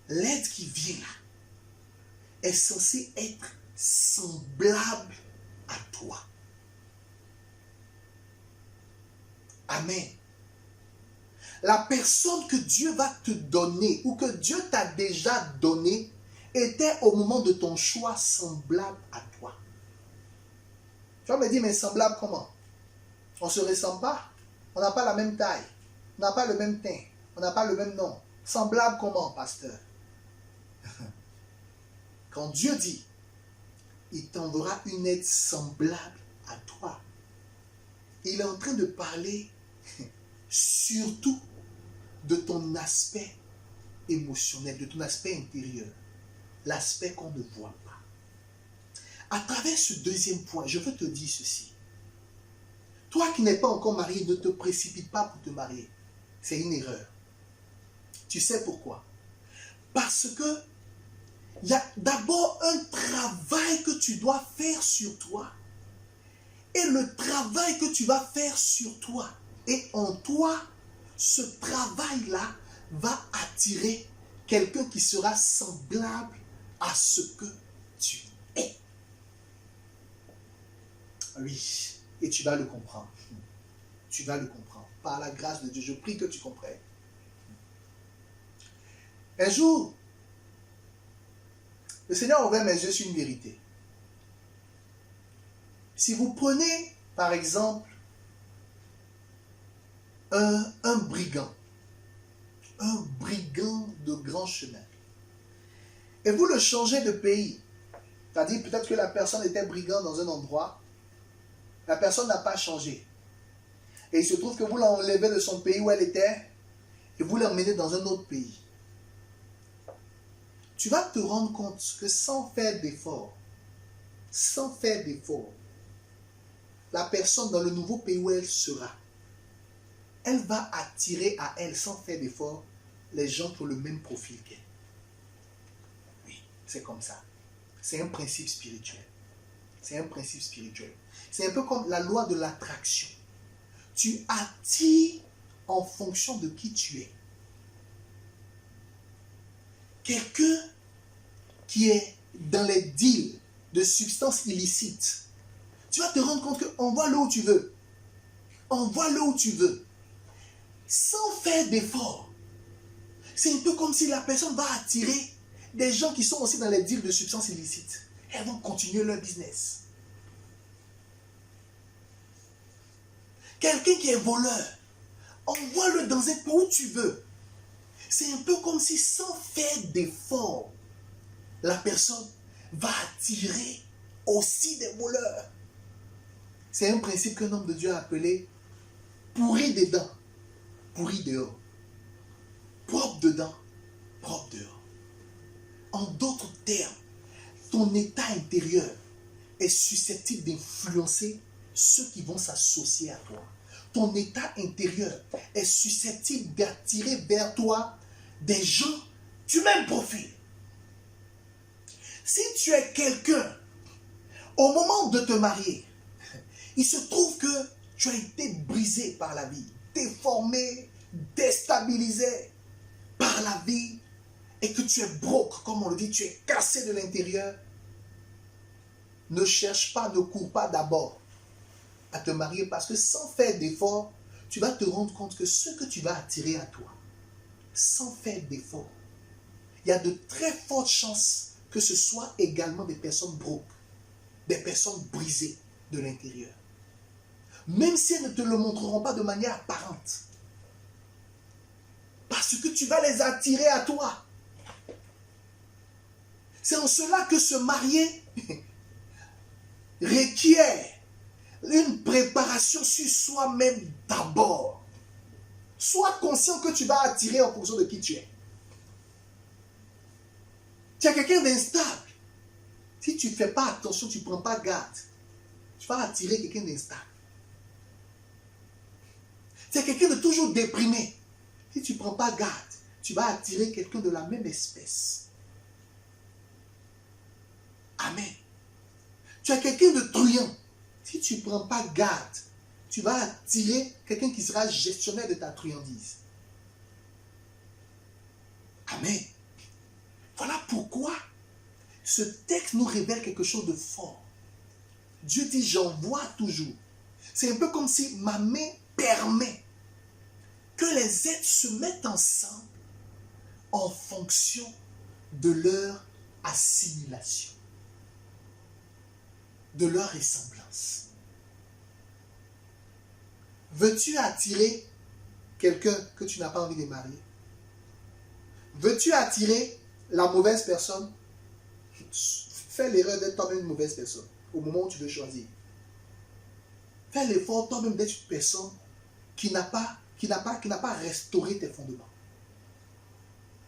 l'aide qui vient là est censée être semblable à toi. Amen. La personne que Dieu va te donner ou que Dieu t'a déjà donné était au moment de ton choix semblable à toi. Tu vas me dire, mais semblable comment? On ne se ressemble pas? On n'a pas la même taille? On n'a pas le même teint? On n'a pas le même nom? Semblable comment, pasteur? Quand Dieu dit, il t'enverra une aide semblable à toi, il est en train de parler surtout de ton aspect émotionnel, de ton aspect intérieur, l'aspect qu'on ne voit pas. À travers ce deuxième point, je veux te dire ceci. Toi qui n'es pas encore marié, ne te précipite pas pour te marier. C'est une erreur. Tu sais pourquoi? Parce que il y a d'abord un travail que tu dois faire sur toi. Et le travail que tu vas faire sur toi et en toi, ce travail-là va attirer quelqu'un qui sera semblable à ce que tu es. Oui, et tu vas le comprendre. Tu vas le comprendre. Par la grâce de Dieu, je prie que tu comprennes. Un jour, le Seigneur a ouvert mes yeux sur une vérité. Si vous prenez, par exemple, un brigand de grand chemin, et vous le changez de pays, c'est-à-dire peut-être que la personne était brigand dans un endroit, la personne n'a pas changé, et il se trouve que vous l'enlevez de son pays où elle était, et vous l'emmenez dans un autre pays. Tu vas te rendre compte que sans faire d'effort, la personne dans le nouveau pays où elle sera, elle va attirer à elle, sans faire d'effort, les gens qui ont le même profil qu'elle. Oui, c'est comme ça. C'est un principe spirituel. C'est un principe spirituel. C'est un peu comme la loi de l'attraction. Tu attires en fonction de qui tu es. Quelqu'un qui est dans les deals de substances illicites, tu vas te rendre compte qu'envoie-le où tu veux. Envoie-le où tu veux. Sans faire d'effort. C'est un peu comme si la personne va attirer des gens qui sont aussi dans les deals de substances illicites. Elles vont continuer leur business. Quelqu'un qui est voleur, envoie-le dans un point où tu veux. C'est un peu comme si sans faire d'effort, la personne va attirer aussi des voleurs. C'est un principe qu'un homme de Dieu a appelé pourri dedans, pourri dehors. Propre dedans, propre dehors. En d'autres termes, ton état intérieur est susceptible d'influencer ceux qui vont s'associer à toi. Ton état intérieur est susceptible d'attirer vers toi des gens du même profil. Si tu es quelqu'un, au moment de te marier, il se trouve que tu as été brisé par la vie, déformé, déstabilisé par la vie, et que tu es broke, comme on le dit, tu es cassé de l'intérieur. Ne cherche pas, ne cours pas d'abord à te marier, parce que sans faire d'effort, tu vas te rendre compte que ce que tu vas attirer à toi, sans faire d'effort, il y a de très fortes chances que ce soit également des personnes broke, des personnes brisées de l'intérieur. Même si elles ne te le montreront pas de manière apparente. Parce que tu vas les attirer à toi. C'est en cela que se marier requiert une préparation sur soi-même d'abord. Sois conscient que tu vas attirer en fonction de qui tu es. Tu es quelqu'un d'instable. Si tu ne fais pas attention, tu ne prends pas garde, tu vas attirer quelqu'un d'instable. Tu es quelqu'un de toujours déprimé. Si tu ne prends pas garde, tu vas attirer quelqu'un de la même espèce. Amen. Tu es quelqu'un de truand. Si tu ne prends pas garde, tu vas attirer quelqu'un qui sera gestionnaire de ta truandise. Amen. Voilà pourquoi ce texte nous révèle quelque chose de fort. Dieu dit, j'envoie toujours. C'est un peu comme si ma main permet que les êtres se mettent ensemble en fonction de leur assimilation, de leur ressemblance. Veux-tu attirer quelqu'un que tu n'as pas envie de marier? Veux-tu attirer la mauvaise personne? fais l'erreur d'être toi-même une mauvaise personne au moment où tu veux choisir. Fais l'effort toi-même d'être une personne qui n'a pas restauré tes fondements.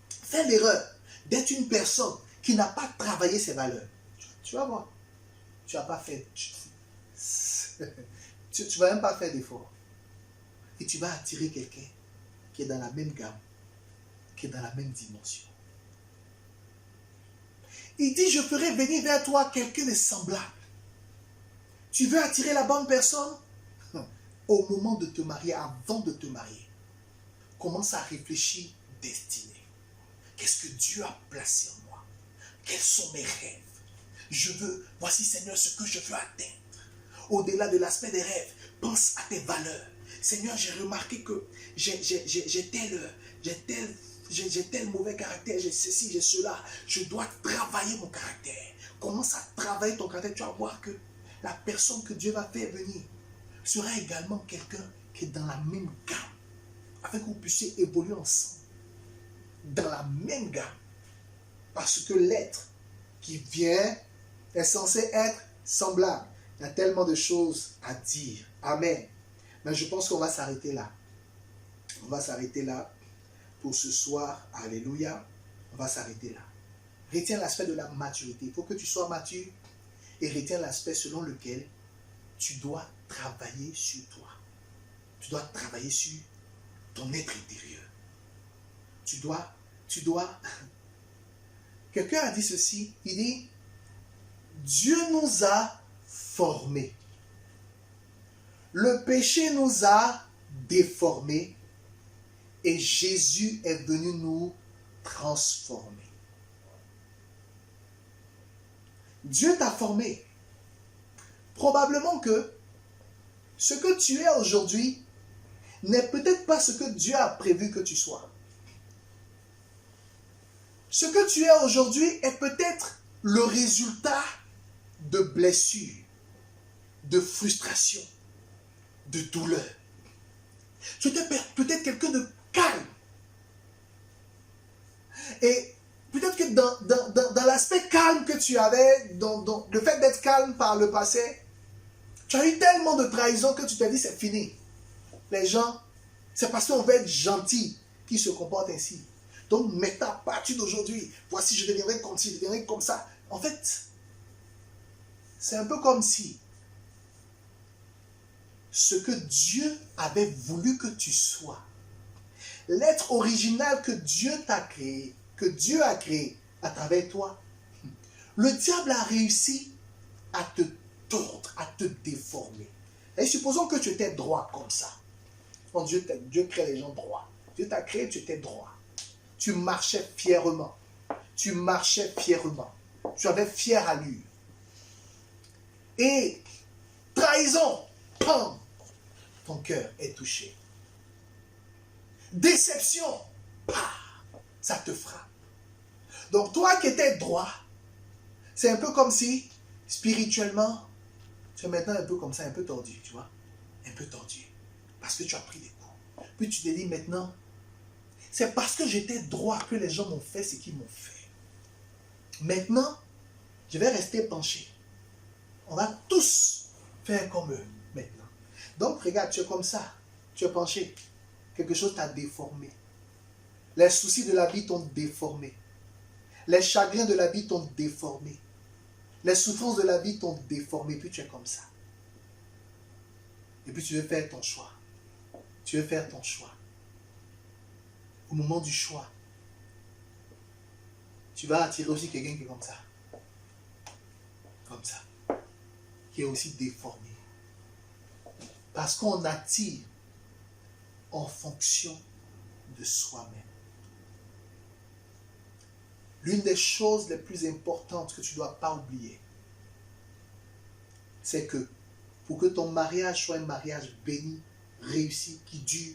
Fais l'erreur d'être une personne qui n'a pas travaillé ses valeurs. Tu vas voir. Tu n'as pas fait. Tu ne vas même pas faire d'effort. Et tu vas attirer quelqu'un qui est dans la même gamme, qui est dans la même dimension. Il dit, je ferai venir vers toi quelqu'un de semblable. Tu veux attirer la bonne personne? Au moment de te marier, avant de te marier, commence à réfléchir destinée. Qu'est-ce que Dieu a placé en moi? Quels sont mes rêves? Voici Seigneur ce que je veux atteindre. Au-delà de l'aspect des rêves, pense à tes valeurs. Seigneur, j'ai remarqué que j'ai tel mauvais caractère, j'ai ceci, j'ai cela. Je dois travailler mon caractère. Commence à travailler ton caractère. Tu vas voir que la personne que Dieu va faire venir sera également quelqu'un qui est dans la même gamme. Afin que vous puissiez évoluer ensemble. Dans la même gamme. Parce que l'être qui vient est censé être semblable. Il y a tellement de choses à dire. Amen. Mais je pense qu'on va s'arrêter là. On va s'arrêter là pour ce soir. Alléluia. On va s'arrêter là. Retiens l'aspect de la maturité. Il faut que tu sois mature et retiens l'aspect selon lequel tu dois travailler sur toi. Tu dois travailler sur ton être intérieur. Tu dois... Quelqu'un a dit ceci, il dit, Dieu nous a formés. Le péché nous a déformés et Jésus est venu nous transformer. Dieu t'a formé. Probablement que ce que tu es aujourd'hui n'est peut-être pas ce que Dieu a prévu que tu sois. Ce que tu es aujourd'hui est peut-être le résultat de blessures, de frustrations, de douleurs. Tu étais peut-être quelqu'un de calme. Et peut-être que dans l'aspect calme que tu avais, dans le fait d'être calme par le passé, tu as eu tellement de trahison que tu t'es dit c'est fini. Les gens, c'est parce qu'on veut être gentil qu'ils se comportent ainsi. Donc maintenant, à partir d'aujourd'hui, voici je deviendrai comme ci, je deviendrai comme ça. En fait, c'est un peu comme si ce que Dieu avait voulu que tu sois, l'être original que Dieu t'a créé, que Dieu a créé à travers toi, le diable a réussi à te tordre, à te déformer. Et supposons que tu étais droit comme ça. Bon, Dieu crée les gens droits. Dieu t'a créé, tu étais droit. Tu marchais fièrement. Tu marchais fièrement. Tu avais fière allure. Et trahison, pam, ton cœur est touché. Déception, pam, ça te frappe. Donc toi qui étais droit, c'est un peu comme si, spirituellement, tu es maintenant un peu comme ça, un peu tordu, tu vois. Un peu tordu. Parce que tu as pris des coups. Puis tu te dis maintenant, c'est parce que j'étais droit que les gens m'ont fait ce qu'ils m'ont fait. Maintenant, je vais rester penché. On va tous faire comme eux maintenant. Donc regarde, tu es comme ça. Tu es penché. Quelque chose t'a déformé. Les soucis de la vie t'ont déformé. Les chagrins de la vie t'ont déformé. Les souffrances de la vie t'ont déformé. Puis tu es comme ça. Et puis tu veux faire ton choix. Tu veux faire ton choix. Au moment du choix, tu vas attirer aussi quelqu'un qui est comme ça. Comme ça. Qui est aussi déformé. Parce qu'on attire en fonction de soi-même. L'une des choses les plus importantes que tu ne dois pas oublier, c'est que pour que ton mariage soit un mariage béni, réussi, qui dure,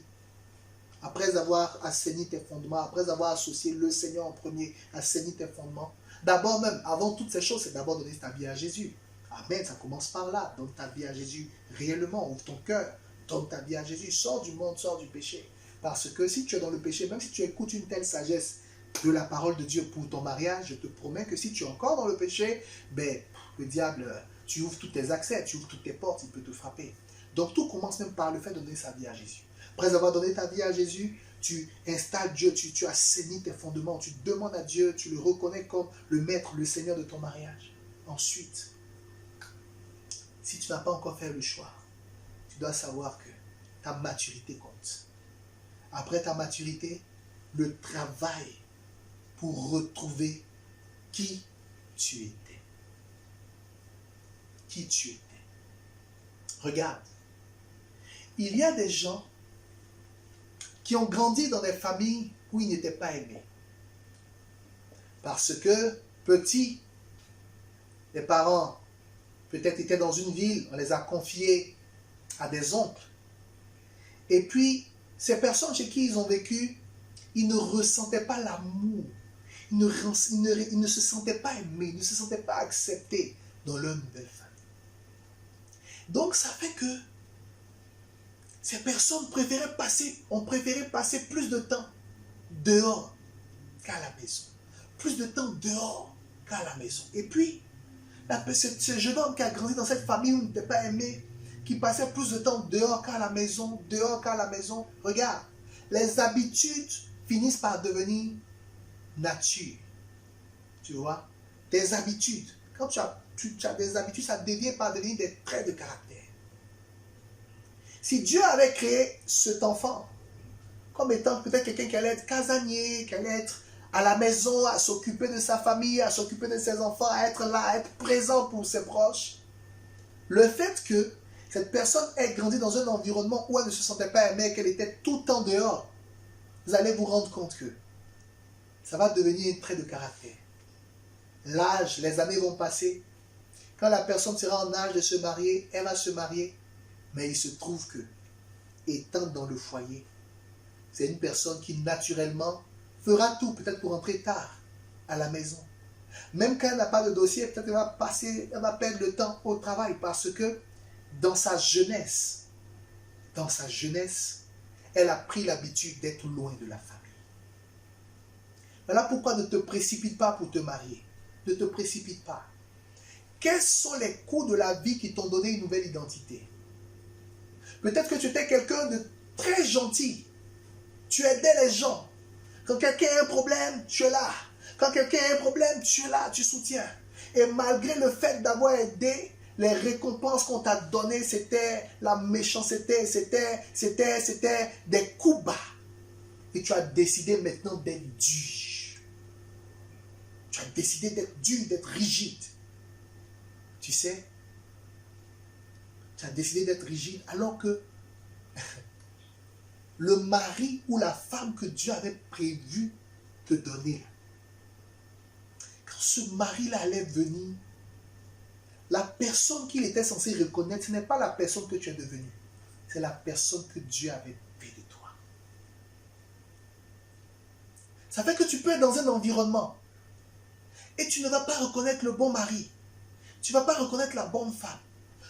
après avoir assaini tes fondements, après avoir associé le Seigneur en premier, assaini tes fondements, d'abord même, avant toutes ces choses, c'est d'abord donner ta vie à Jésus. Amen, ça commence par là. Donne ta vie à Jésus réellement, ouvre ton cœur, donne ta vie à Jésus, sors du monde, sors du péché. Parce que si tu es dans le péché, même si tu écoutes une telle sagesse de la parole de Dieu pour ton mariage, je te promets que si tu es encore dans le péché, ben, le diable, tu ouvres tous tes accès, tu ouvres toutes tes portes, il peut te frapper. Donc tout commence même par le fait de donner sa vie à Jésus. Après avoir donné ta vie à Jésus, tu installes Dieu, tu assainis tes fondements, tu demandes à Dieu, tu le reconnais comme le maître, le Seigneur de ton mariage. Ensuite, si tu n'as pas encore fait le choix, tu dois savoir que ta maturité compte. Après ta maturité, le travail pour retrouver qui tu étais. Qui tu étais. Regarde, il y a des gens qui ont grandi dans des familles où ils n'étaient pas aimés. Parce que, petits, les parents peut-être étaient dans une ville, on les a confiés à des oncles. Et puis, ces personnes chez qui ils ont vécu, ils ne ressentaient pas l'amour. Ils ne se sentaient pas aimés, ils ne se sentaient pas acceptés dans leur nouvelle famille. Donc, ça fait que ces personnes ont préféré passer plus de temps dehors qu'à la maison. Plus de temps dehors qu'à la maison. Et puis, ce jeune homme qui a grandi dans cette famille où il n'était pas aimé, qui passait plus de temps dehors qu'à la maison, regarde, les habitudes finissent par devenir nature. Tu vois, tes habitudes, quand tu as des habitudes, ça devient par devenir des traits de caractère. Si Dieu avait créé cet enfant comme étant peut-être quelqu'un qui allait être casanier, qui allait être à la maison, à s'occuper de sa famille, à s'occuper de ses enfants, à être là, à être présent pour ses proches, le fait que cette personne ait grandi dans un environnement où elle ne se sentait pas aimée, qu'elle était tout le temps dehors, vous allez vous rendre compte que ça va devenir un trait de caractère. L'âge, les années vont passer. Quand la personne sera en âge de se marier, elle va se marier. Mais il se trouve que, étant dans le foyer, c'est une personne qui naturellement fera tout, peut-être pour rentrer tard à la maison. Même quand elle n'a pas de dossier, peut-être elle va perdre le temps au travail parce que dans sa jeunesse, elle a pris l'habitude d'être loin de la famille. Voilà pourquoi ne te précipite pas pour te marier. Ne te précipite pas. Quels sont les coups de la vie qui t'ont donné une nouvelle identité? Peut-être que tu étais quelqu'un de très gentil. Tu aidais les gens. Quand quelqu'un a un problème, tu es là. Quand quelqu'un a un problème, tu es là, tu soutiens. Et malgré le fait d'avoir aidé, les récompenses qu'on t'a données, c'était la méchanceté, c'était des coups bas. Et tu as décidé maintenant d'être dur. Tu as décidé d'être dur, d'être rigide. Tu sais, tu as décidé d'être rigide alors que le mari ou la femme que Dieu avait prévu te donner, quand ce mari-là allait venir, la personne qu'il était censé reconnaître, ce n'est pas la personne que tu es devenue, c'est la personne que Dieu avait fait de toi. Ça fait que tu peux être dans un environnement et tu ne vas pas reconnaître le bon mari, tu ne vas pas reconnaître la bonne femme,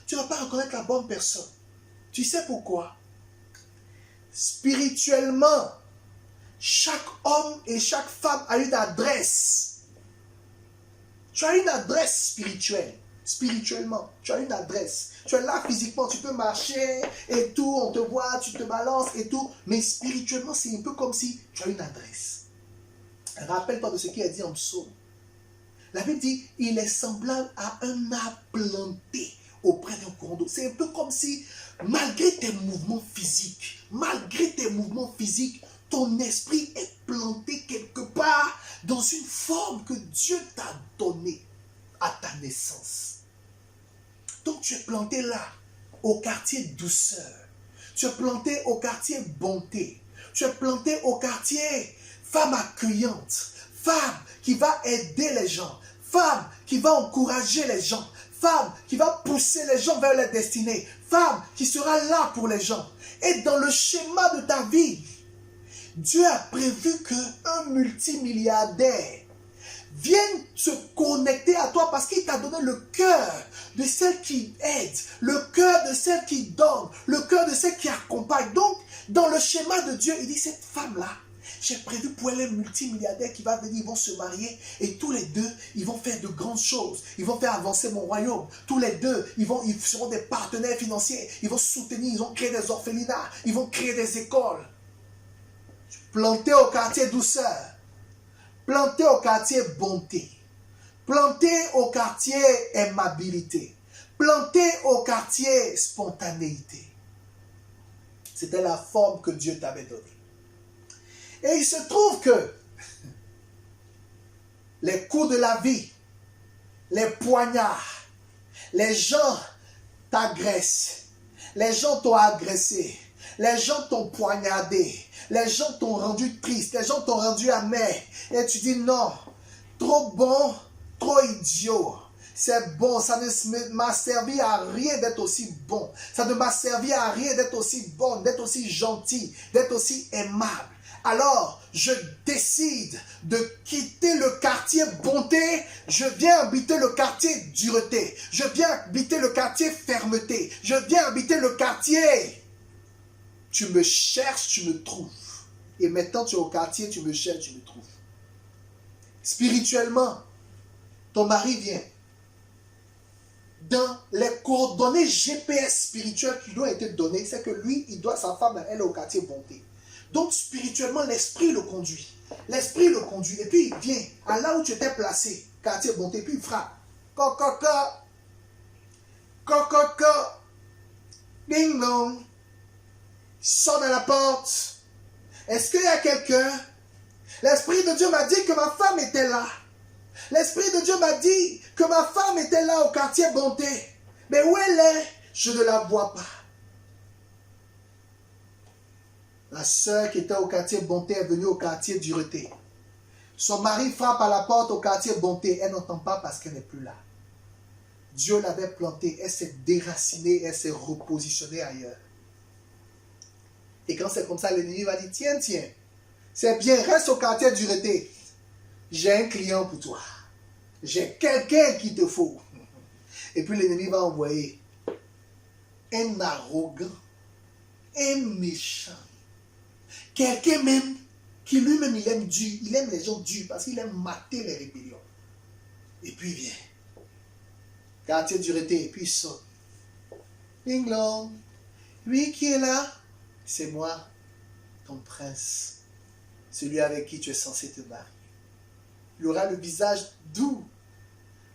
tu ne vas pas reconnaître la bonne personne. Tu sais pourquoi? Spirituellement, chaque homme et chaque femme a une adresse. Tu as une adresse spirituelle. Spirituellement, tu as une adresse. Tu es là physiquement, tu peux marcher et tout, on te voit, tu te balances et tout. Mais spirituellement, c'est un peu comme si tu as une adresse. Rappelle-toi de ce qui est dit en psaume. La Bible dit, il est semblable à un arbre planté auprès d'un courant d'eau. C'est un peu comme si, malgré tes mouvements physiques, ton esprit est planté quelque part dans une forme que Dieu t'a donnée à ta naissance. Donc tu es planté là, au quartier douceur. Tu es planté au quartier bonté. Tu es planté au quartier femme accueillante. Femme qui va aider les gens. Femme qui va encourager les gens. Femme qui va pousser les gens vers leur destinée. Femme qui sera là pour les gens. Et dans le schéma de ta vie, Dieu a prévu qu'un multimilliardaire vienne se connecter à toi parce qu'il t'a donné le cœur de celle qui aide, le cœur de celle qui donne, le cœur de celle qui accompagne. Donc, dans le schéma de Dieu, il dit, cette femme-là, j'ai prévu pour elle un multimilliardaire qui va venir, ils vont se marier et tous les deux, ils vont faire de grandes choses. Ils vont faire avancer mon royaume. Tous les deux, ils seront des partenaires financiers. Ils vont soutenir, ils vont créer des orphelinats, ils vont créer des écoles. Planter au quartier douceur, planter au quartier bonté, planter au quartier aimabilité, planter au quartier spontanéité. C'était la forme que Dieu t'avait donnée. Et il se trouve que les coups de la vie, les poignards, les gens t'agressent, les gens t'ont agressé, les gens t'ont poignardé, les gens t'ont rendu triste, les gens t'ont rendu amer. Et tu dis non, trop bon, trop idiot. C'est bon, ça ne m'a servi à rien d'être aussi bon. Ça ne m'a servi à rien d'être aussi bon, d'être aussi gentil, d'être aussi aimable. Alors, je décide de quitter le quartier bonté. Je viens habiter le quartier dureté. Je viens habiter le quartier fermeté. Je viens habiter le quartier. Tu me cherches, tu me trouves. Et maintenant, tu es au quartier, tu me cherches, tu me trouves. Spirituellement, ton mari vient. Dans les coordonnées GPS spirituelles qui lui ont été données, c'est que lui, sa femme, elle est au quartier bonté. Donc, spirituellement, l'esprit le conduit. L'esprit le conduit. Et puis, il vient à là où tu étais placé, quartier bonté, puis il frappe. Cococo. Cococo. Ding dong. Il sonne à la porte. Est-ce qu'il y a quelqu'un? L'Esprit de Dieu m'a dit que ma femme était là. L'Esprit de Dieu m'a dit que ma femme était là au quartier bonté. Mais où elle est? Je ne la vois pas. La sœur qui était au quartier bonté est venue au quartier dureté. Son mari frappe à la porte au quartier bonté. Elle n'entend pas parce qu'elle n'est plus là. Dieu l'avait plantée. Elle s'est déracinée. Elle s'est repositionnée ailleurs. Et quand c'est comme ça, l'ennemi va dire, tiens, c'est bien, reste au quartier dureté. J'ai un client pour toi. J'ai quelqu'un qu'il te faut. Et puis l'ennemi va envoyer un arrogant, un méchant, quelqu'un même qui lui-même il aime Dieu, il aime les gens durs parce qu'il aime mater les rébellions. Et puis il vient. Quartier dureté, et puis il sonne. Ding dong. Lui qui est là, c'est moi, ton prince, celui avec qui tu es censé te marier. Il aura le visage doux,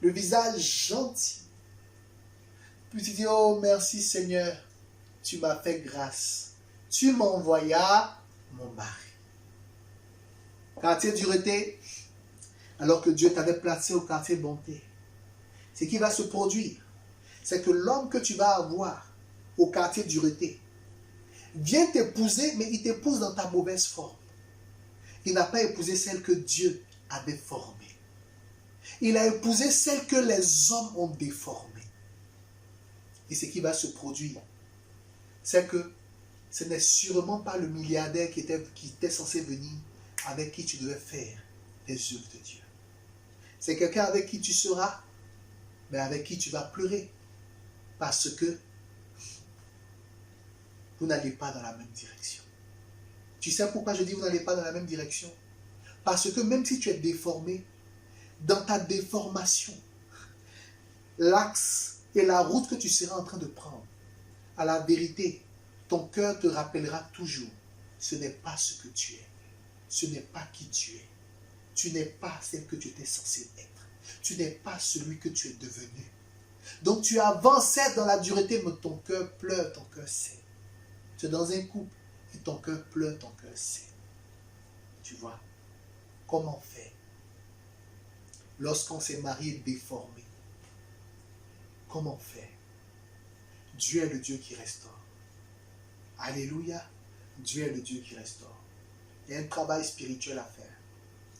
le visage gentil. Puis tu dis, oh merci Seigneur, tu m'as fait grâce. Tu m'envoyas mon mari. Quartier dureté, alors que Dieu t'avait placé au quartier bonté. Ce qui va se produire, c'est que l'homme que tu vas avoir au quartier dureté vient t'épouser, mais il t'épouse dans ta mauvaise forme. Il n'a pas épousé celle que Dieu avait formée. Il a épousé celle que les hommes ont déformée. Et ce qui va se produire, c'est que ce n'est sûrement pas le milliardaire qui était censé venir, avec qui tu devais faire les œuvres de Dieu. C'est quelqu'un avec qui tu seras, mais avec qui tu vas pleurer. Parce que vous n'allez pas dans la même direction. Tu sais pourquoi je dis vous n'allez pas dans la même direction? Parce que même si tu es déformé, dans ta déformation, l'axe et la route que tu seras en train de prendre, à la vérité, ton cœur te rappellera toujours, ce n'est pas ce que tu es. Ce n'est pas qui tu es. Tu n'es pas celle que tu étais censé être. Tu n'es pas celui que tu es devenu. Donc tu avances dans la dureté, mais ton cœur pleure, ton cœur sait. Tu es dans un couple et ton cœur pleure, ton cœur sait. Tu vois, comment faire lorsqu'on s'est marié déformé? Comment faire? Dieu est le Dieu qui restaure. Alléluia. Dieu est le Dieu qui restaure. Il y a un travail spirituel à faire.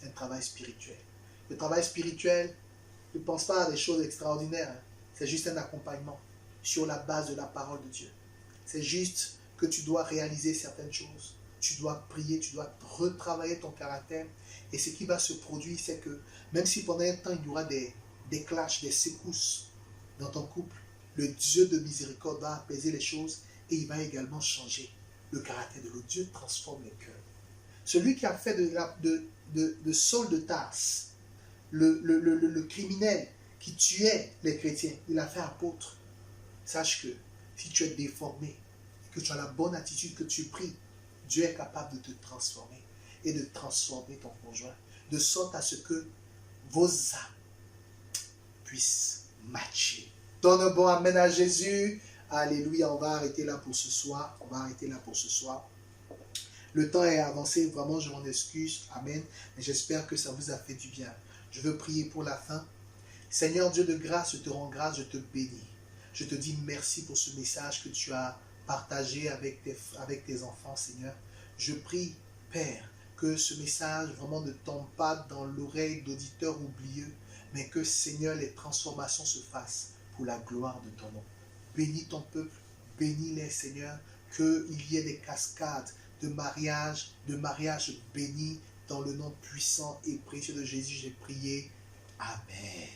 Un travail spirituel. Le travail spirituel, ne pense pas à des choses extraordinaires. Hein. C'est juste un accompagnement sur la base de la parole de Dieu. C'est juste que tu dois réaliser certaines choses. Tu dois prier, tu dois retravailler ton caractère. Et ce qui va se produire, c'est que même si pendant un temps, il y aura des clashs, des secousses dans ton couple, le Dieu de miséricorde va apaiser les choses et il va également changer le caractère de l'autre. Dieu transforme les cœurs. Celui qui a fait de Saul de Tarse, le criminel qui tuait les chrétiens, il a fait apôtre. Sache que si tu es déformé, que tu as la bonne attitude, que tu pries, Dieu est capable de te transformer et de transformer ton conjoint, de sorte à ce que vos âmes puissent matcher. Donne un bon amen à Jésus. Alléluia, on va arrêter là pour ce soir. On va arrêter là pour ce soir. Le temps est avancé, vraiment je m'en excuse. Amen. Mais j'espère que ça vous a fait du bien. Je veux prier pour la fin. Seigneur Dieu de grâce, je te rends grâce, je te bénis. Je te dis merci pour ce message que tu as partagé avec tes enfants, Seigneur. Je prie, Père, que ce message vraiment ne tombe pas dans l'oreille d'auditeurs oublieux, mais que, Seigneur, les transformations se fassent pour la gloire de ton nom. Bénis ton peuple, bénis-les, Seigneur, qu'il y ait des cascades de mariage bénis dans le nom puissant et précieux de Jésus, j'ai prié. Amen.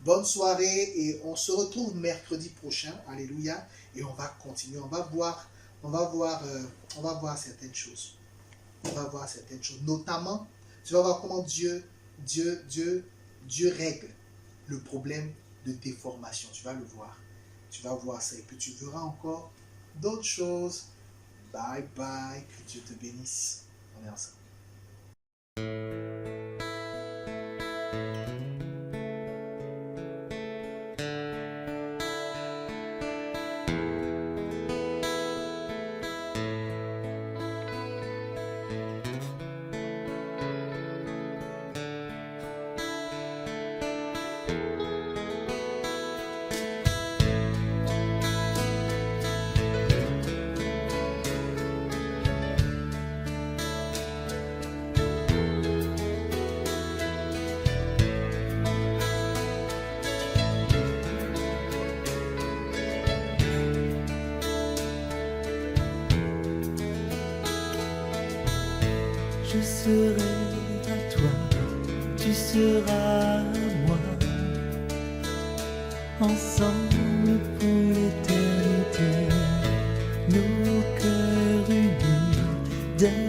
Bonne soirée et on se retrouve mercredi prochain, alléluia, et on va continuer, on va voir certaines choses. On va voir certaines choses, notamment, tu vas voir comment Dieu règle le problème de déformation. Tu vas le voir. Tu vas voir ça et puis tu verras encore d'autres choses. Bye bye. Que Dieu te bénisse. On est ensemble. Je serai à toi, tu seras à moi, ensemble pour l'éternité, nos cœurs unis.